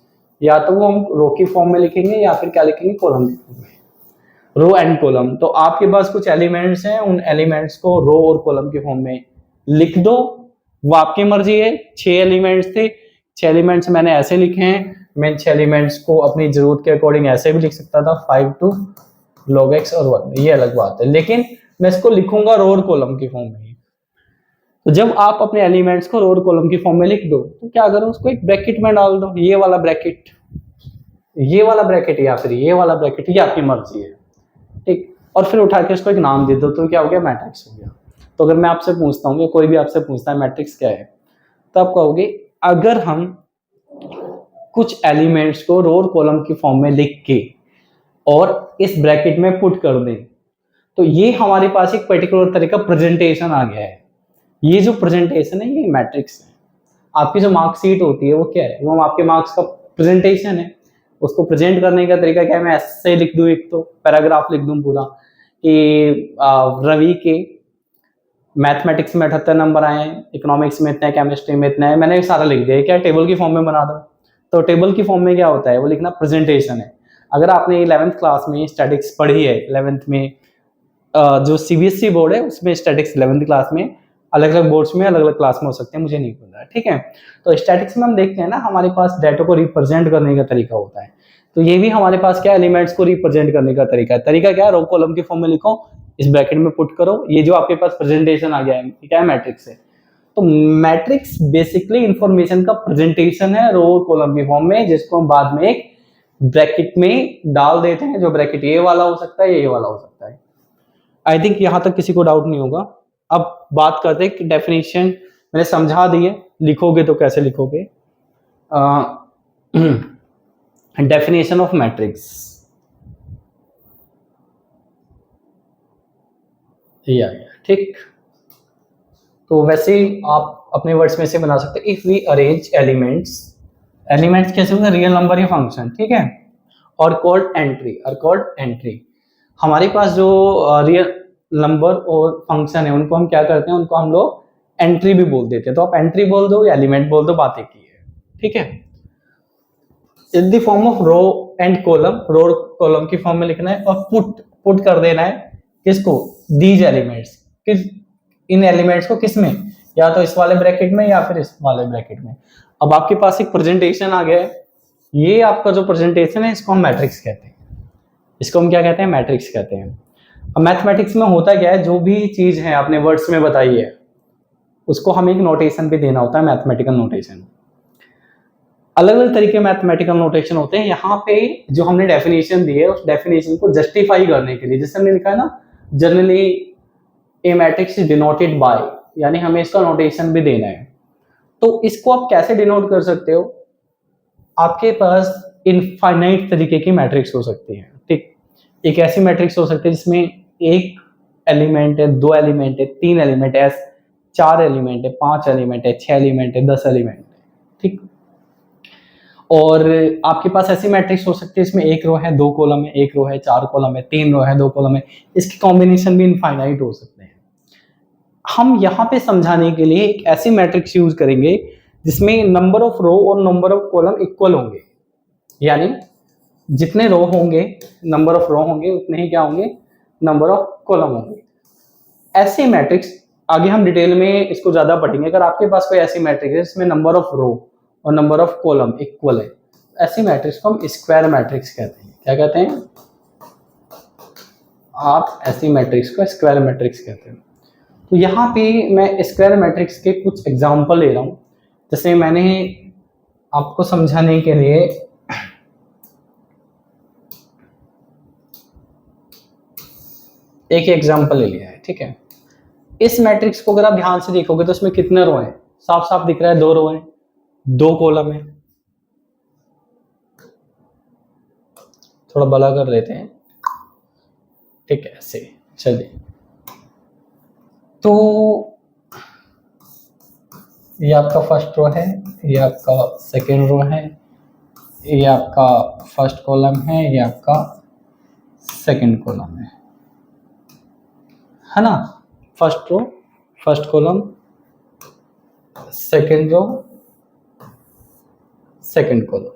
[SPEAKER 1] या तो वो हम रो की फॉर्म में लिखेंगे या फिर क्या लिखेंगे? कॉलम की फॉर्म में, रो एंड कॉलम। तो आपके पास कुछ एलिमेंट्स हैं, उन एलिमेंट्स को रो और कॉलम के फॉर्म में लिख दो, वो आपकी मर्जी है। 6 एलिमेंट्स थे, 6 एलिमेंट्स मैंने ऐसे लिखे हैं। मैं 6 एलिमेंट्स को अपनी जरूरत के अकॉर्डिंग ऐसे भी लिख सकता था, 5 2 log x और 1, ये अलग बात है। लेकिन मैं इसको लिखूंगा रो और कॉलम की फॉर्म में। तो जब आप अपने एलिमेंट्स को रो और कॉलम की फॉर्म में लिख दो तो क्या करो, उसको एक ब्रैकेट में डाल दो। ये वाला ब्रैकेट, ये वाला ब्रैकेट या फिर ये वाला ब्रैकेट, ये आपकी मर्जी है। ठीक, और फिर उठा के इसको एक नाम दे दो, तो क्या हो गया? मैट्रिक्स हो गया। तो अगर मैं आपसे पूछता हूँ, कोई भी आपसे पूछता है मैट्रिक्स क्या है, तो आप कहोगे अगर हम कुछ एलिमेंट्स को रो और कॉलम की फॉर्म में लिख के और इस ब्रैकेट में पुट कर दें तो ये हमारे पास एक पर्टिकुलर तरह का प्रेजेंटेशन आ गया है। ये जो प्रेजेंटेशन है ये मैट्रिक्स है। आपकी जो मार्कशीट होती है वो क्या है? वो आपके मार्क्स का प्रेजेंटेशन है। उसको प्रेजेंट करने का तरीका क्या है? मैं ऐसे लिख दूं, एक तो पैराग्राफ लिख दूं पूरा कि रवि के मैथमेटिक्स में 78 नंबर आए, इकोनॉमिक्स में इतने, केमिस्ट्री में इतने, मैंने सारा लिख दिया। क्या टेबल की फॉर्म में बना दो। तो टेबल की फॉर्म में क्या होता है? वो लिखना प्रेजेंटेशन है। अगर आपने 11th क्लास में स्टैटिक्स पढ़ी है, 11th में जो सीबीएसई बोर्ड है उसमें स्टैटिक्स 11th क्लास में, अलग अलग बोर्ड्स में अलग अलग क्लास में हो सकते हैं, मुझे नहीं पता। ठीक है, तो स्टैटिक्स में हम देखते हैं ना, हमारे पास डाटा को रिप्रेजेंट करने का तरीका होता है। तो ये भी हमारे पास क्या, एलिमेंट्स को रिप्रेजेंट करने का तरीका है। तरीका क्या है? रो कॉलम के फॉर्म में लिखो, इस ब्रैकेट में पुट करो, ये जो आपके पास प्रेजेंटेशन आ गया है क्या है? मैट्रिक्स है। तो मैट्रिक्स बेसिकली इंफॉर्मेशन का प्रेजेंटेशन है रो कॉलम के फॉर्म में, जिसको हम बाद में एक ब्रैकेट में डाल देते हैं। जो ब्रैकेट ये वाला हो सकता है, ये वाला हो सकता है। आई थिंक यहां तक किसी को डाउट नहीं होगा। अब बात करते हैं कि डेफिनेशन मैंने समझा दी है, लिखोगे तो कैसे लिखोगे। डेफिनेशन ऑफ मैट्रिक्स, ये आ गया। ठीक, तो वैसे आप अपने वर्ड्स में से बना सकते हैं। If we arrange elements, elements कैसे होंगे? रियल नंबर या फंक्शन। ठीक है, और कॉल्ड एंट्री, और कॉल्ड एंट्री। हमारे पास जो रियल नंबर और फंक्शन है उनको हम क्या करते हैं? उनको हम लोग एंट्री भी बोल देते हैं। तो आप एंट्री बोल दो या एलिमेंट बोल दो, बात एक ही है। ठीक है, in the form of row and column, row और कॉलम की फॉर्म में लिखना है और पुट कर देना है किसको? दीज एलिमेंट्स, किस, इन एलिमेंट्स को किस में? या तो इस वाले ब्रैकेट में या फिर इस वाले ब्रैकेट में। अब आपके पास एक प्रेजेंटेशन आ गया है। ये आपका जो प्रेजेंटेशन है इसको हम मैट्रिक्स कहते हैं। इसको हम क्या कहते हैं? मैट्रिक्स कहते हैं। अब मैथमेटिक्स में होता क्या है, जो भी चीज है आपने वर्ड्स में बताई है, उसको हमें एक नोटेशन भी देना होता है, मैथमेटिकल नोटेशन। अलग अलग तरीके मैथमेटिकल नोटेशन होते हैं। यहाँ पे जो हमने डेफिनेशन दी है उस डेफिनेशन को जस्टिफाई करने के लिए, जैसे हमने लिखा है ना, generally A matrix is denoted by, यानी हमें इसका नोटेशन भी देना है। तो इसको आप कैसे डिनोट कर सकते हो? आपके पास इनफाइनाइट तरीके की मैट्रिक्स हो सकती है, ठीक। एक ऐसी मैट्रिक्स हो सकती है जिसमें एक एलिमेंट है, 2 एलिमेंट है, 3 एलिमेंट है, 4 एलिमेंट है, 5 एलिमेंट है, 6 एलिमेंट है, 10 एलिमेंट है, ठीक। और आपके पास ऐसी मैट्रिक्स हो सकती है इसमें एक रो है, 2 कॉलम है, एक रो है, 4 कॉलम है, 3 रो है, 2 कॉलम है। इसके कॉम्बिनेशन भी इनफाइनाइट हो सकते हैं। हम यहाँ पे समझाने के लिए एक ऐसी मैट्रिक्स यूज करेंगे जिसमें नंबर ऑफ रो और नंबर ऑफ कॉलम इक्वल होंगे, यानी जितने रो होंगे, नंबर ऑफ रो होंगे, उतने ही क्या होंगे, नंबर ऑफ कॉलम होंगे। ऐसे मैट्रिक्स आगे हम डिटेल में इसको ज्यादा पढ़ेंगे। अगर आपके पास कोई ऐसी मैट्रिक्स है जिसमें नंबर ऑफ रो और नंबर ऑफ कॉलम इक्वल है, ऐसी मैट्रिक्स को हम स्क्वायर मैट्रिक्स कहते हैं। क्या कहते हैं? आप ऐसी मैट्रिक्स को स्क्वायर मैट्रिक्स कहते हैं। तो यहाँ पे मैं स्क्वायर मैट्रिक्स के कुछ एग्जांपल ले रहा हूँ। जैसे मैंने आपको समझाने के लिए एक एग्जांपल ले लिया है, ठीक है। इस मैट्रिक्स को अगर आप ध्यान से देखोगे तो इसमें कितने रो हैं? साफ साफ दिख रहा है, 2 रो हैं, 2 कॉलम है। थोड़ा बड़ा कर लेते हैं, ठीक है, ऐसे। चलिए, तो ये आपका फर्स्ट रो है, ये आपका सेकेंड रो है, ये आपका फर्स्ट कॉलम है, ये आपका सेकेंड कॉलम है ना। First row, first column, second row, second column,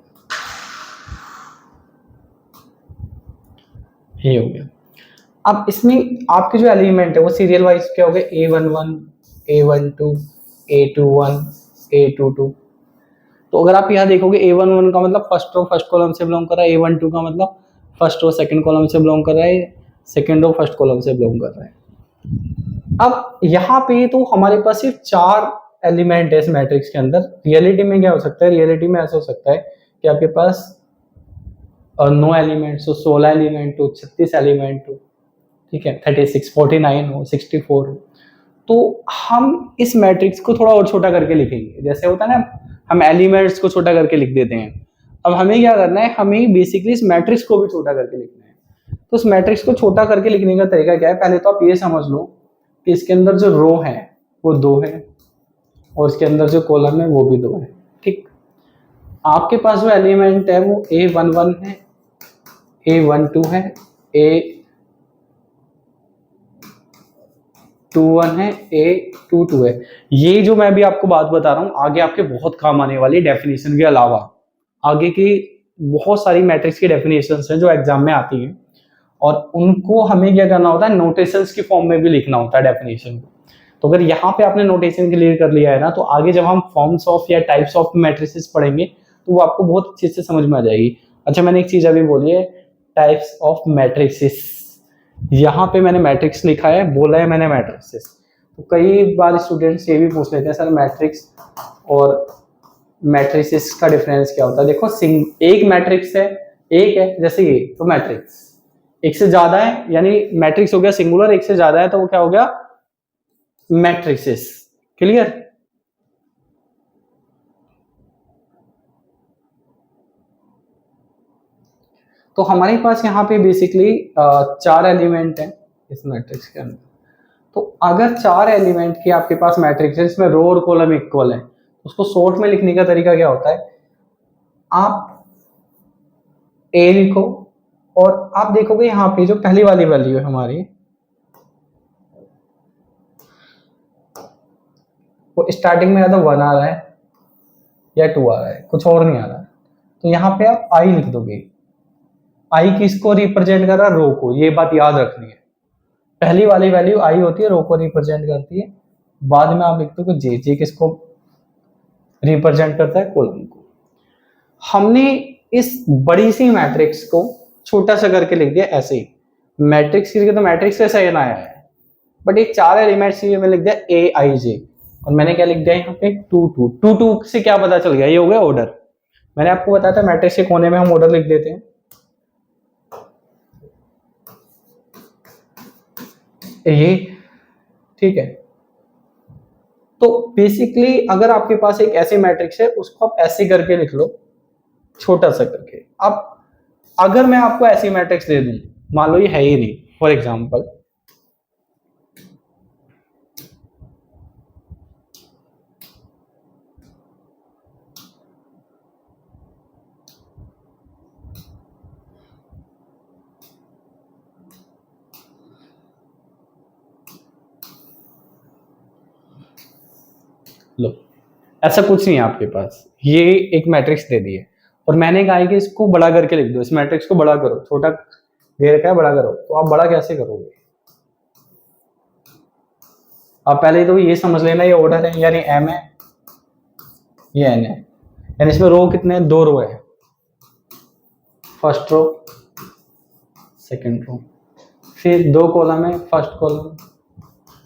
[SPEAKER 1] ये हो गया। अब इसमें आपके जो एलिमेंट है वो सीरियल वाइज क्या हो गए? A11, A12, A21, A22। तो अगर आप यहाँ देखोगे A11 का मतलब फर्स्ट रो फर्स्ट कॉलम से बिलोंग कर रहा है, A12 का मतलब फर्स्ट रो सेकंड कॉलम से बिलोंग कर रहा है, सेकंड रो फर्स्ट कॉलम से बिलोंग कर रहा है। अब यहाँ पे तो हमारे पास सिर्फ 4 एलिमेंट है इस मैट्रिक्स के अंदर। रियलिटी में क्या हो सकता है? रियलिटी में ऐसा हो सकता है कि आपके पास 9 एलिमेंट्स हो, 16 एलिमेंट हो, 36 एलिमेंट हो, ठीक है, 36, 49 हो, 64 हो। तो हम इस मैट्रिक्स को थोड़ा और छोटा करके लिखेंगे। जैसे होता है ना, हम एलिमेंट्स को छोटा करके लिख देते हैं। अब हमें क्या करना है? हमें बेसिकली इस मैट्रिक्स को भी छोटा करके लिखना है। तो इस मैट्रिक्स को छोटा करके लिखने का तरीका क्या है? पहले तो आप ये समझ लो कि इसके अंदर जो रो है वो 2 है और इसके अंदर जो कॉलम है वो भी 2 है, ठीक। आपके पास जो एलिमेंट है वो A11 है, A12 है, A21 है, A22 है। ये जो मैं भी आपको बात बता रहा हूँ आगे आपके बहुत काम आने वाली, डेफिनेशन के अलावा आगे की बहुत सारी मैट्रिक्स की डेफिनेशंस हैं जो एग्जाम में आती हैं, और उनको हमें क्या करना होता है? नोटेशंस की फॉर्म में भी लिखना होता है डेफिनेशन को। तो अगर यहाँ पे आपने नोटेशन क्लियर कर लिया है ना, तो आगे जब हम फॉर्म्स ऑफ या टाइप्स ऑफ मैट्रिसेस पढ़ेंगे तो वो आपको बहुत अच्छे से समझ में आ जाएगी। अच्छा, मैंने एक चीज अभी बोली है, टाइप्स ऑफ मैट्रिसेस। यहाँ पे मैंने मैट्रिक्स लिखा है, बोला है मैंने मैट्रिसेस। तो कई बार स्टूडेंट्स ये भी पूछ लेते हैं, सर मैट्रिक्स और मैट्रिसेस का डिफरेंस क्या होता है? देखो, एक मैट्रिक्स है, एक है, जैसे ये तो मैट्रिक्स। एक से ज्यादा है यानी मैट्रिक्स हो गया सिंगुलर, एक से ज्यादा है तो वो क्या हो गया? मैट्रिसेस। क्लियर? तो हमारे पास यहाँ पे बेसिकली 4 एलिमेंट हैं इस मैट्रिक्स के अंदर। तो अगर 4 एलिमेंट की आपके पास मैट्रिक्स है जिसमें रो और कॉलम इक्वल है, उसको शॉर्ट में लिखने का तरीका क्या होता है? आप ए लिखो और आप देखोगे यहाँ पे जो पहली वाली वैल्यू है हमारी, वो स्टार्टिंग में या तो 1 आ रहा है या 2 आ रहा है, कुछ और नहीं आ रहा है। तो यहाँ पे आप आई लिख दोगे। आई किसको रिप्रेजेंट कर रहा है? रो को। ये बात याद रखनी है, पहली वाली वैल्यू आई होती है, रो को रिप्रेजेंट करती है। बाद में आप लिख दोगे जे। जे किसको रिप्रेजेंट करता है? कॉलम को। हमने इस बड़ी सी मैट्रिक्स को छोटा सा करके लिख दिया ऐसे ही। मैट्रिक्स की जगह तो मैट्रिक्स कैसा आया है, बट ये 4 एलिमेंट्स में लिख दिया ए आई जे। और मैंने क्या लिख दिया यहाँ पे 2 2 2 2 से क्या पता चल गया, ये हो गया ऑर्डर। मैंने आपको बताया था मैट्रिक्स के कोने में हम ऑर्डर लिख देते हैं, ये ठीक है। तो बेसिकली अगर आपके पास एक ऐसी मैट्रिक्स है उसको आप ऐसे करके लिख लो, छोटा सा करके। अब अगर मैं आपको ऐसी मैट्रिक्स दे दूं, मान लो ये है ही नहीं, फॉर एग्जांपल लो, ऐसा कुछ नहीं है आपके पास, ये एक मैट्रिक्स दे दी है और मैंने कहा है कि इसको बड़ा करके लिख दो, इस मैट्रिक्स को बड़ा करो, छोटा दे रखा है बड़ा करो। तो आप बड़ा कैसे करोगे? आप पहले तो ये समझ लेना ये ऑर्डर है, यानी एम है, ये एन है, यानी इसमें रो कितने हैं? 2 रो है, फर्स्ट रो सेकंड रो, फिर 2 कॉलम है, first column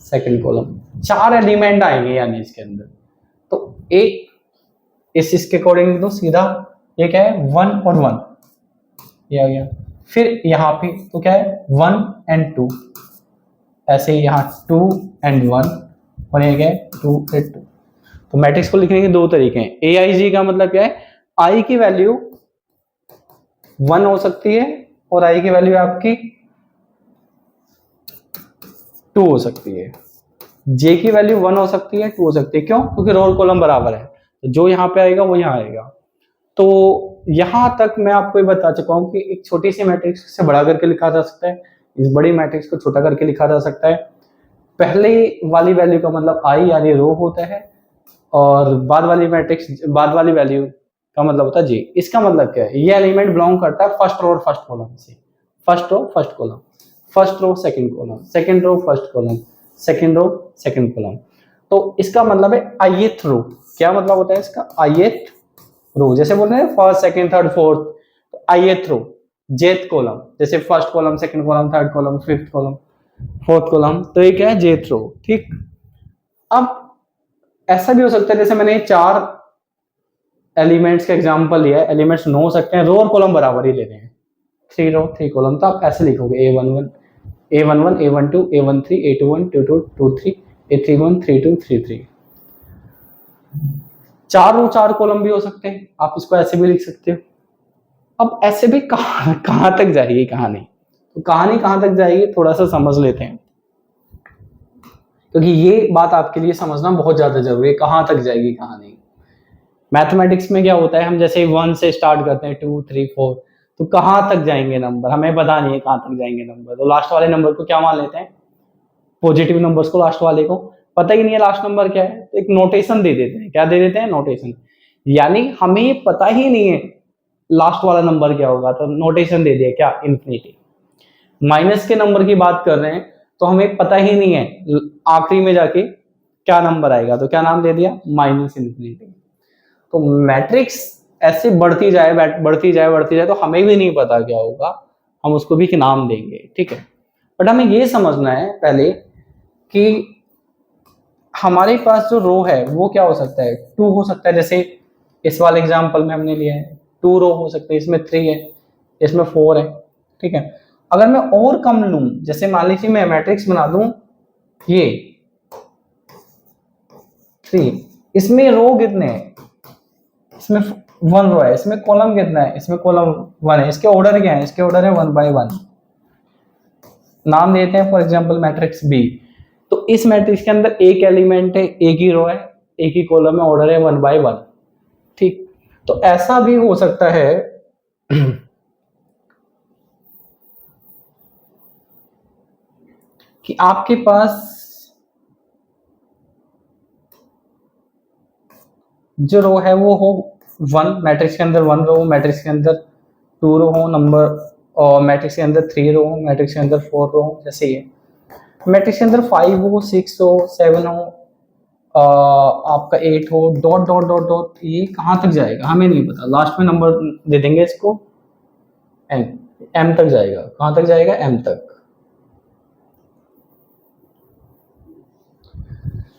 [SPEAKER 1] second column, 4 element आएंगे यानी इसके अंदर। तो एक इसके अकॉर्डिंग तो सीधा ये क्या है 1 और 1 ये आ गया। फिर यहाँ पे तो क्या है 1 एंड 2, ऐसे ही यहाँ 2 एंड 1 और ये क्या है 2 एंड 2। तो मैट्रिक्स को लिखने के 2 तरीके हैं। ए आई जी का मतलब क्या है, आई की वैल्यू 1 हो सकती है और आई की वैल्यू आपकी 2 हो सकती है। जे की वैल्यू 1 हो सकती है, 2 हो सकती है। क्यों? क्योंकि रो और कॉलम बराबर है, तो जो यहाँ पे आएगा वो यहाँ आएगा। तो यहां तक मैं आपको ये बता चुका हूं कि एक छोटी सी मैट्रिक्स से बड़ा करके लिखा जा सकता है, इस बड़ी मैट्रिक्स को छोटा करके लिखा जा सकता है। पहले वाली वैल्यू का मतलब आई यानी रो होता है और बाद वाली मैट्रिक्स बाद वाली वैल्यू का मतलब होता है जे। इसका मतलब क्या है, ये एलिमेंट बिलोंग करता है फर्स्ट रो और फर्स्ट कॉलम से। First row first column, first row second column, second row first column, second row second column. तो इसका मतलब है आईएथ रो। क्या मतलब होता है इसका? आईएथ रो। जैसे बोल रहे हैं फर्स्ट सेकंड थर्ड फोर्थ, तो आईएथ रो, जेथ कॉलम, जैसे first column second column third column fifth column fourth column, तो ये क्या है जेथ रो। ठीक। अब ऐसा भी हो सकता है जैसे मैंने 4 एलिमेंट्स का एग्जांपल लिया है, एलिमेंट्स 9 हो सकते हैं, रो और कॉलम बराबर ही ले रहे हैं, 3 रो 3 कॉलम। तो आप ऐसे लिखोगे A11 A11 A12 A13 A21 A22 A23 A31 A32 A33। 4 रो 4 कॉलम भी हो सकते हैं, आप इसको ऐसे भी लिख सकते हो। अब ऐसे भी कहां तक जाएगी कहानी, तो कहानी कहां तक जाएगी थोड़ा सा समझ लेते हैं, क्योंकि ये बात आपके लिए समझना बहुत ज्यादा जरूरी है, कहां तक जाएगी कहानी। मैथमेटिक्स में क्या होता है, हम जैसे 1 से स्टार्ट करते हैं 2 3 4, तो कहां तक जाएंगे नंबर हमें पता नहीं है, कहां तक जाएंगे नंबर। तो लास्ट वाले नंबर को क्या मान लेते हैं, पॉजिटिव नंबर्स को लास्ट वाले को पता ही नहीं है लास्ट नंबर क्या है, तो एक नोटेशन दे देते हैं। क्या दे देते हैं? नोटेशन। यानी हमें पता ही नहीं है लास्ट वाला नंबर क्या होगा, तो नोटेशन दे दिया क्या, इन्फिनिटी। माइनस के नंबर की बात कर रहे हैं तो हमें पता ही नहीं है आखिरी में जाके क्या नंबर आएगा, तो क्या नाम दे दिया, माइनस इन्फिनिटी। तो मैट्रिक्स ऐसे बढ़ती जाए बढ़ती जाए बढ़ती जाए, तो हमें भी नहीं पता क्या होगा, हम उसको भी एक नाम देंगे। ठीक है, बट हमें ये समझना है पहले कि हमारे पास जो रो है वो क्या हो सकता है, 2 हो सकता है। जैसे इस वाले एग्जांपल में हमने लिया है 2 रो हो सकते हैं, इसमें 3 है, इसमें 4 है। ठीक है, अगर मैं और कम लूं, जैसे मान लीजिए मैं मैट्रिक्स बना दूं ये 3, इसमें रो कितने हैं, इसमें 1 रो है, इसमें कॉलम कितना है, इसमें कॉलम 1 है। इसके ऑर्डर क्या है, इसके ऑर्डर है 1 बाय 1। नाम देते हैं फॉर एग्जांपल मैट्रिक्स बी। तो इस मैट्रिक्स के अंदर एक एलिमेंट है, एक ही रो है, एक ही कॉलम है, ऑर्डर है 1 बाय 1। ठीक, तो ऐसा भी हो सकता है कि आपके पास जो रो है वो हो 1, मैट्रिक्स के अंदर 1 रो, मैट्रिक्स के अंदर 2 रो हो नंबर, और मैट्रिक्स के अंदर 3 रो हो, मैट्रिक्स के अंदर 4 रो हो, जैसे ये मैट्रिक्स के अंदर 5 हो 6 हो 7 हो, आपका 8 हो, डॉट डॉट डॉट डॉट, ये कहाँ तक जाएगा हमें नहीं पता। लास्ट में नंबर दे देंगे इसको एम, एम तक जाएगा। कहाँ तक जाएगा? एम तक।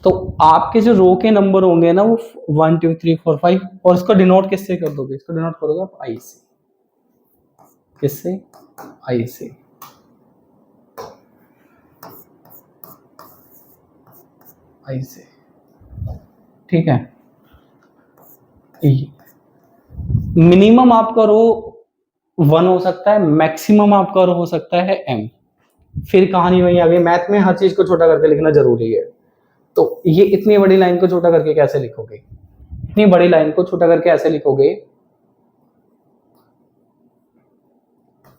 [SPEAKER 1] तो आपके जो रो के नंबर होंगे ना वो 1 2 3 4 5, और इसको डिनोट किससे कर दोगे? इसको डिनोट करोगे आप आई से। किससे? आई से। आई से, ठीक है। मिनिमम आपका रो 1 हो सकता है, मैक्सिमम आपका रो हो सकता है m। फिर कहानी वही आ गई, मैथ में हर चीज को छोटा करके लिखना जरूरी है। तो ये इतनी बड़ी लाइन को छोटा करके कैसे लिखोगे? इतनी बड़ी लाइन को छोटा करके ऐसे लिखोगे,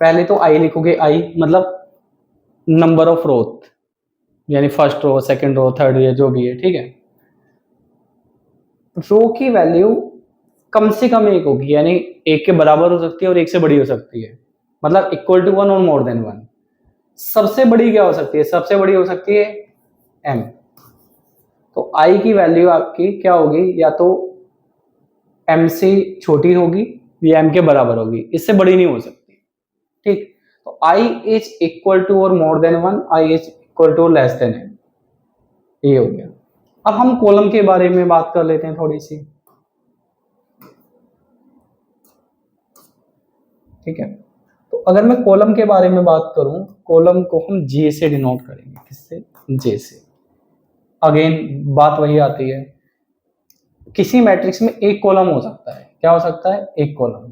[SPEAKER 1] पहले तो आई लिखोगे, आई मतलब नंबर ऑफ रोथ, यानी first row, second row, third row, जो भी है, ठीक है। रो की वैल्यू कम से कम एक होगी, यानी एक के बराबर हो सकती है और एक से बड़ी हो सकती है, मतलब इक्वल टू 1 और मोर देन 1। सबसे बड़ी क्या हो सकती है? सबसे बड़ी हो सकती है m। तो i की वैल्यू आपकी क्या होगी? या तो m से छोटी होगी या m के बराबर होगी, इससे बड़ी नहीं हो सकती, ठीक। तो i इज इक्वल टू और more than 1, i is equal to less than m, ये हो गया। अब हम कॉलम के बारे में बात कर लेते हैं थोड़ी सी, ठीक है। तो अगर मैं कॉलम के बारे में बात करूं, कॉलम को हम जे से डिनोट करेंगे। किससे? जे से। अगेन बात वही आती है, किसी मैट्रिक्स में एक कॉलम हो सकता है। क्या हो सकता है? एक कॉलम।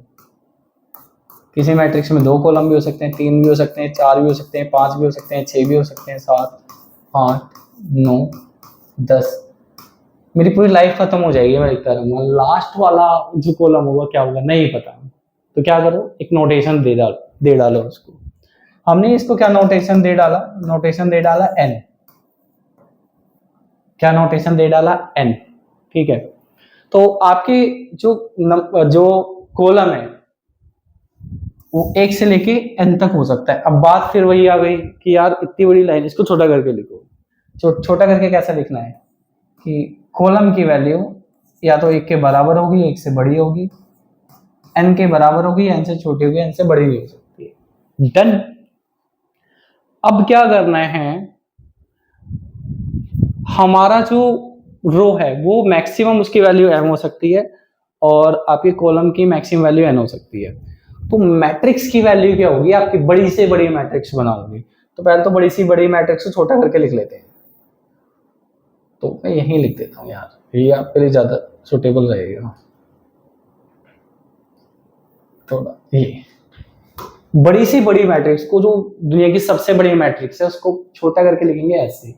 [SPEAKER 1] किसी मैट्रिक्स में 2 कॉलम भी हो सकते हैं, 3 भी हो सकते हैं, 4 भी हो सकते हैं, 5 भी हो सकते हैं, 6 भी हो सकते हैं, 7 8 9 10। मेरी पूरी लाइफ खत्म हो जाएगी, मैं लिखता रहूंगा। लास्ट वाला जो कॉलम होगा क्या होगा नहीं पता। तो क्या करो, एक नोटेशन दे डालो उसको। हमने इसको क्या नोटेशन दे डाला? नोटेशन दे डाला n। क्या नोटेशन दे डाला? n, ठीक है। तो आपकी जो कॉलम है वो 1 से लेके n तक हो सकता है। अब बात फिर वही आ गई कि यार इतनी बड़ी लाइन, इसको छोटा करके लिखो। छोटा करके कैसे लिखना है कि कॉलम की वैल्यू या तो 1 के बराबर होगी, 1 से बड़ी होगी, n के बराबर होगी, n से छोटी होगी, n से बड़ी नहीं हो सकती है। डन। अब क्या करना है, हमारा जो रो है वो मैक्सिमम उसकी वैल्यू m हो सकती है और आपकी कॉलम की मैक्सिमम वैल्यू n हो सकती है। तो मैट्रिक्स की वैल्यू क्या होगी? आपकी बड़ी से बड़ी मैट्रिक्स बनाओगी। तो पहले तो बड़ी सी बड़ी मैट्रिक्स को छोटा करके लिख लेते हैं। तो मैं यहीं लिख देता हूँ यार, ये आपके लिए ज्यादा सुटेबल रहेगा। थोड़ा ये बड़ी सी बड़ी मैट्रिक्स को, जो दुनिया की सबसे बड़ी मैट्रिक्स है, उसको छोटा करके लिखेंगे ऐसे।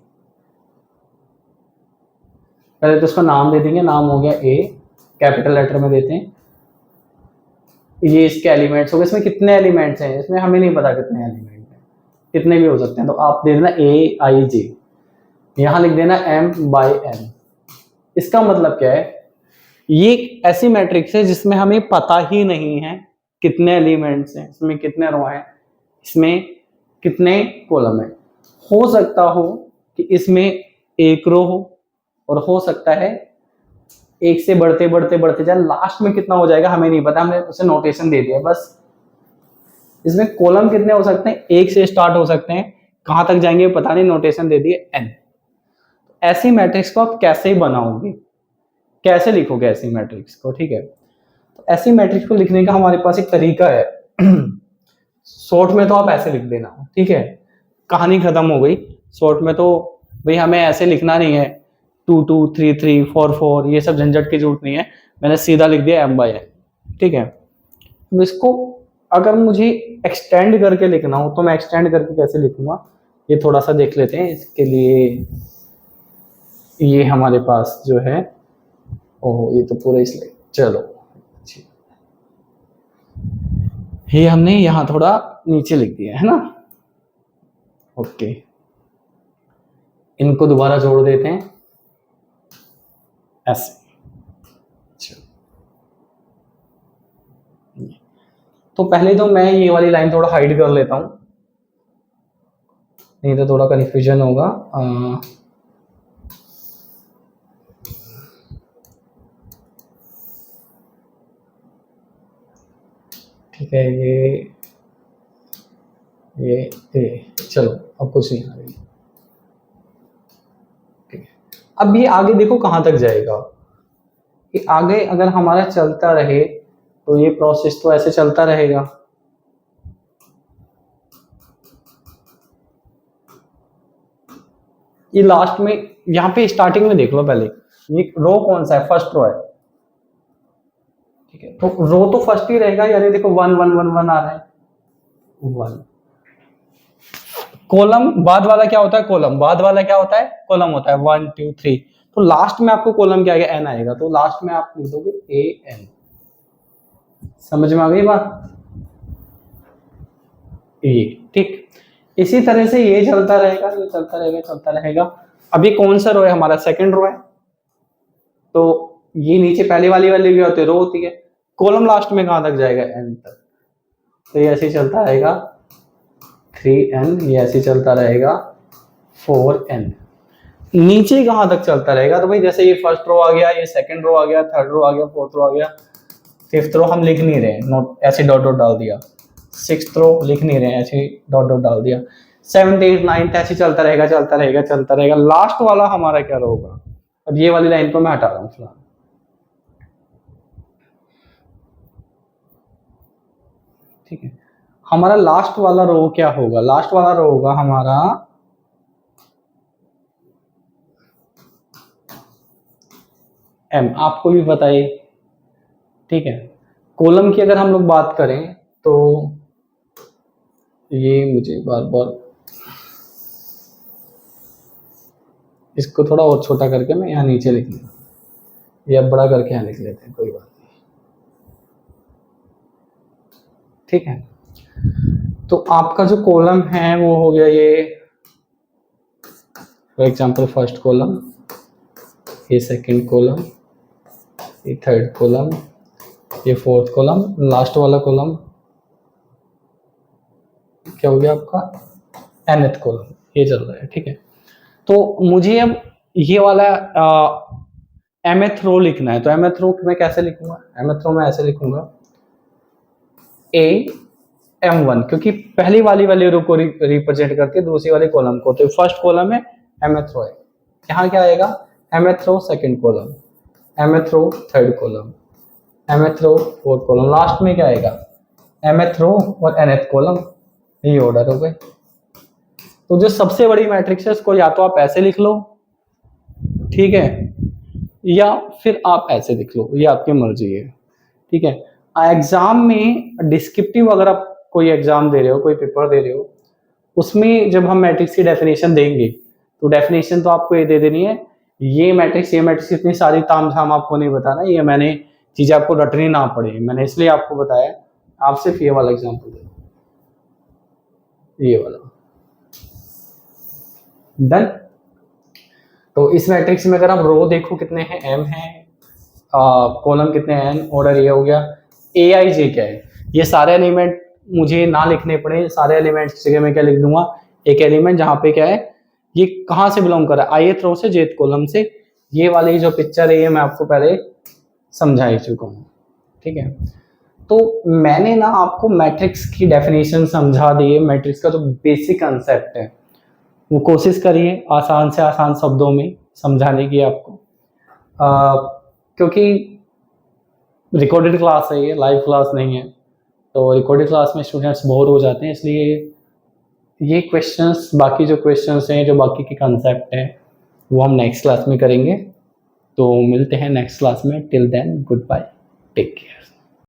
[SPEAKER 1] पहले तो उसका नाम दे देंगे, नाम हो गया ए, कैपिटल लेटर में देते हैं। ये इसके एलिमेंट्स हो गए। इसमें कितने एलिमेंट्स हैं? इसमें हमें नहीं पता कितने एलिमेंट हैं, कितने भी हो सकते हैं। तो आप दे देना ए आई जे, यहां लिख देना m बाई n। इसका मतलब क्या है? ये एक ऐसी मैट्रिक्स है जिसमें हमें पता ही नहीं है कितने एलिमेंट्स हैं, इसमें कितने रो हैं, इसमें कितने कॉलम है। हो सकता हो कि इसमें एक रो हो, और हो सकता है एक से बढ़ते बढ़ते बढ़ते जाए, लास्ट में कितना हो जाएगा हमें नहीं पता, हमने उसे नोटेशन दे दिया बस। इसमें कॉलम कितने हो सकते हैं? 1 से स्टार्ट हो सकते हैं, कहां तक जाएंगे पता नहीं, नोटेशन दे दिए n। ऐसी मैट्रिक्स को आप कैसे बनाओगे, कैसे लिखोगे ऐसी मैट्रिक्स को, ठीक है। तो ऐसी मैट्रिक्स को लिखने का हमारे पास एक तरीका है। शॉर्ट में तो आप ऐसे लिख देना, ठीक है, कहानी खत्म हो गई। शॉर्ट में तो भाई हमें ऐसे लिखना नहीं है 2 2 3 3 4 4, ये सब झंझट की जरूरत नहीं है। मैंने सीधा लिख दिया m बाई n, ठीक है। तो इसको अगर मुझे एक्सटेंड करके लिखना हो तो मैं एक्सटेंड करके कैसे लिखूंगा, ये थोड़ा सा देख लेते हैं। इसके लिए ये हमारे पास जो है, ओह ये तो पूरा ही स्लाइड, चलो ये हमने यहाँ थोड़ा नीचे लिख दिया है ना। ओके, इनको दोबारा जोड़ देते हैं ऐसे। तो पहले तो मैं ये वाली लाइन थोड़ा हाइड कर लेता हूं, नहीं तो थोड़ा कन्फ्यूजन होगा। ठीक है, ये चलो अब कुछ नहीं आ रही, ठीक है। अब ये आगे देखो कहाँ तक जाएगा, कि आगे अगर हमारा चलता रहे तो ये प्रोसेस तो ऐसे चलता रहेगा। ये लास्ट में यहाँ पे स्टार्टिंग में देख लो पहले, ये रो कौन सा है, फर्स्ट रो है, ठीक है, तो रो तो फर्स्ट ही रहेगा, यानी देखो 1 1 1 1 आ रहा है, 1। कॉलम बाद वाला क्या होता है, कॉलम बाद वाला क्या होता है, कॉलम होता है 1 2 3। तो लास्ट में आपको कॉलम क्या आएगा, एन आएगा, तो लास्ट में आप लिख दोगे ए एन। समझ में आ गई बात, ये ठीक। इसी तरह से ये चलता रहेगा, ये चलता रहेगा, चलता रहेगा। अभी कौन सा रो है हमारा, सेकंड रो है, तो ये नीचे पहले वाली वाली भी होती है, रो होती है। कॉलम लास्ट में कहां तक जाएगा, एन तक, तो ये ऐसे चलता रहेगा 3n, ये ऐसे चलता रहेगा 4n। नीचे कहां तक चलता रहेगा, तो भाई जैसे ये फर्स्ट रो आ गया, ये सेकंड रो आ गया, थर्ड रो आ गया, फोर्थ रो आ गया, फिफ्थ रो हम लिख नहीं रहे, नोट ऐसे डॉट डॉट डाल दिया, सिक्स्थ रो लिख नहीं रहे, ऐसे डॉट डॉट डाल दिया, सेवंथ एट नाइन्थ ऐसे चलता रहेगा, चलता रहेगा, चलता रहेगा। लास्ट वाला हमारा क्या होगा, अब ये वाली लाइन को मैं हटा रहा हूँ फिलहाल, ठीक है। हमारा लास्ट वाला रो क्या होगा, लास्ट वाला रो होगा हमारा एम, आपको भी पता है, ठीक है। कॉलम की अगर हम लोग बात करें तो ये मुझे बार बार इसको थोड़ा और छोटा करके मैं यहाँ नीचे लिख लूँ, या बड़ा करके यहाँ लिख लेते हैं, कोई बात नहीं, ठीक है। तो आपका जो कॉलम है वो हो गया ये, फॉर एग्जांपल फर्स्ट कॉलम, ये सेकंड कॉलम, ये थर्ड कॉलम, ये फोर्थ कॉलम, लास्ट वाला कॉलम क्या हो गया आपका, nth कॉलम, ये चल रहा है, ठीक है। तो मुझे अब ये वाला mth रो लिखना है, तो mth रो मैं कैसे लिखूंगा, mth रो मैं ऐसे लिखूंगा a m1, क्योंकि पहली वाली रो को रिप्रेजेंट करती है दूसरी वाली कॉलम को, तो फर्स्ट कॉलम है mth रो है, यहाँ क्या आएगा mth row second column, mth row third column, mth row fourth column, last में क्या आएगा mth रो और nth कॉलम, ये ऑर्डर हो गए। तो जो सबसे बड़ी मैट्रिक्स है उसको या तो आप ऐसे लिख लो, ठीक है, या फिर आप ऐसे लिख लो, ये आपकी मर्जी है, ठीक है। एग्जाम में डिस्क्रिप्टिव अगर आप कोई एग्जाम दे रहे हो, कोई पेपर दे रहे हो, उसमें जब हम मैट्रिक्स की डेफिनेशन देंगे तो डेफिनेशन तो आपको ये दे देनी है, ये मैट्रिक्स इतनी सारी तामझाम आपको नहीं बताना, ये मैंने चीजें आपको रटनी ना पड़े, मैंने इसलिए आपको बताया। आप सिर्फ ये वाला एग्जाम्पल दे, ये वाला डन। तो इस मैट्रिक्स में अगर आप रो देखो कितने हैं, m है, कॉलम कितने हैं n, ऑर्डर ये हो गया, ए आई जे क्या है, ये सारे एलिमेंट मुझे ना लिखने पड़े, सारे एलिमेंट्स की जगह मैं क्या लिख दूंगा, एक एलिमेंट जहां पे क्या है, ये कहां से बिलोंग कर रहा है, ith रो से jth कॉलम से। ये वाली जो पिक्चर है ये मैं आपको पहले समझा ही चुका हूँ, ठीक है। तो मैंने ना आपको मैट्रिक्स की डेफिनेशन समझा दी है, मैट्रिक्स का जो बेसिक कंसेप्ट है वो कोशिश करिए आसान से आसान शब्दों में समझाने की आपको, क्योंकि रिकॉर्डेड क्लास है, ये लाइव क्लास नहीं है, तो रिकॉर्डेड क्लास में स्टूडेंट्स बोर हो जाते हैं, इसलिए ये क्वेश्चंस, बाकी जो क्वेश्चंस हैं, जो बाकी के कंसेप्ट हैं वो हम नेक्स्ट क्लास में करेंगे। तो मिलते हैं नेक्स्ट क्लास में, till then goodbye, take care.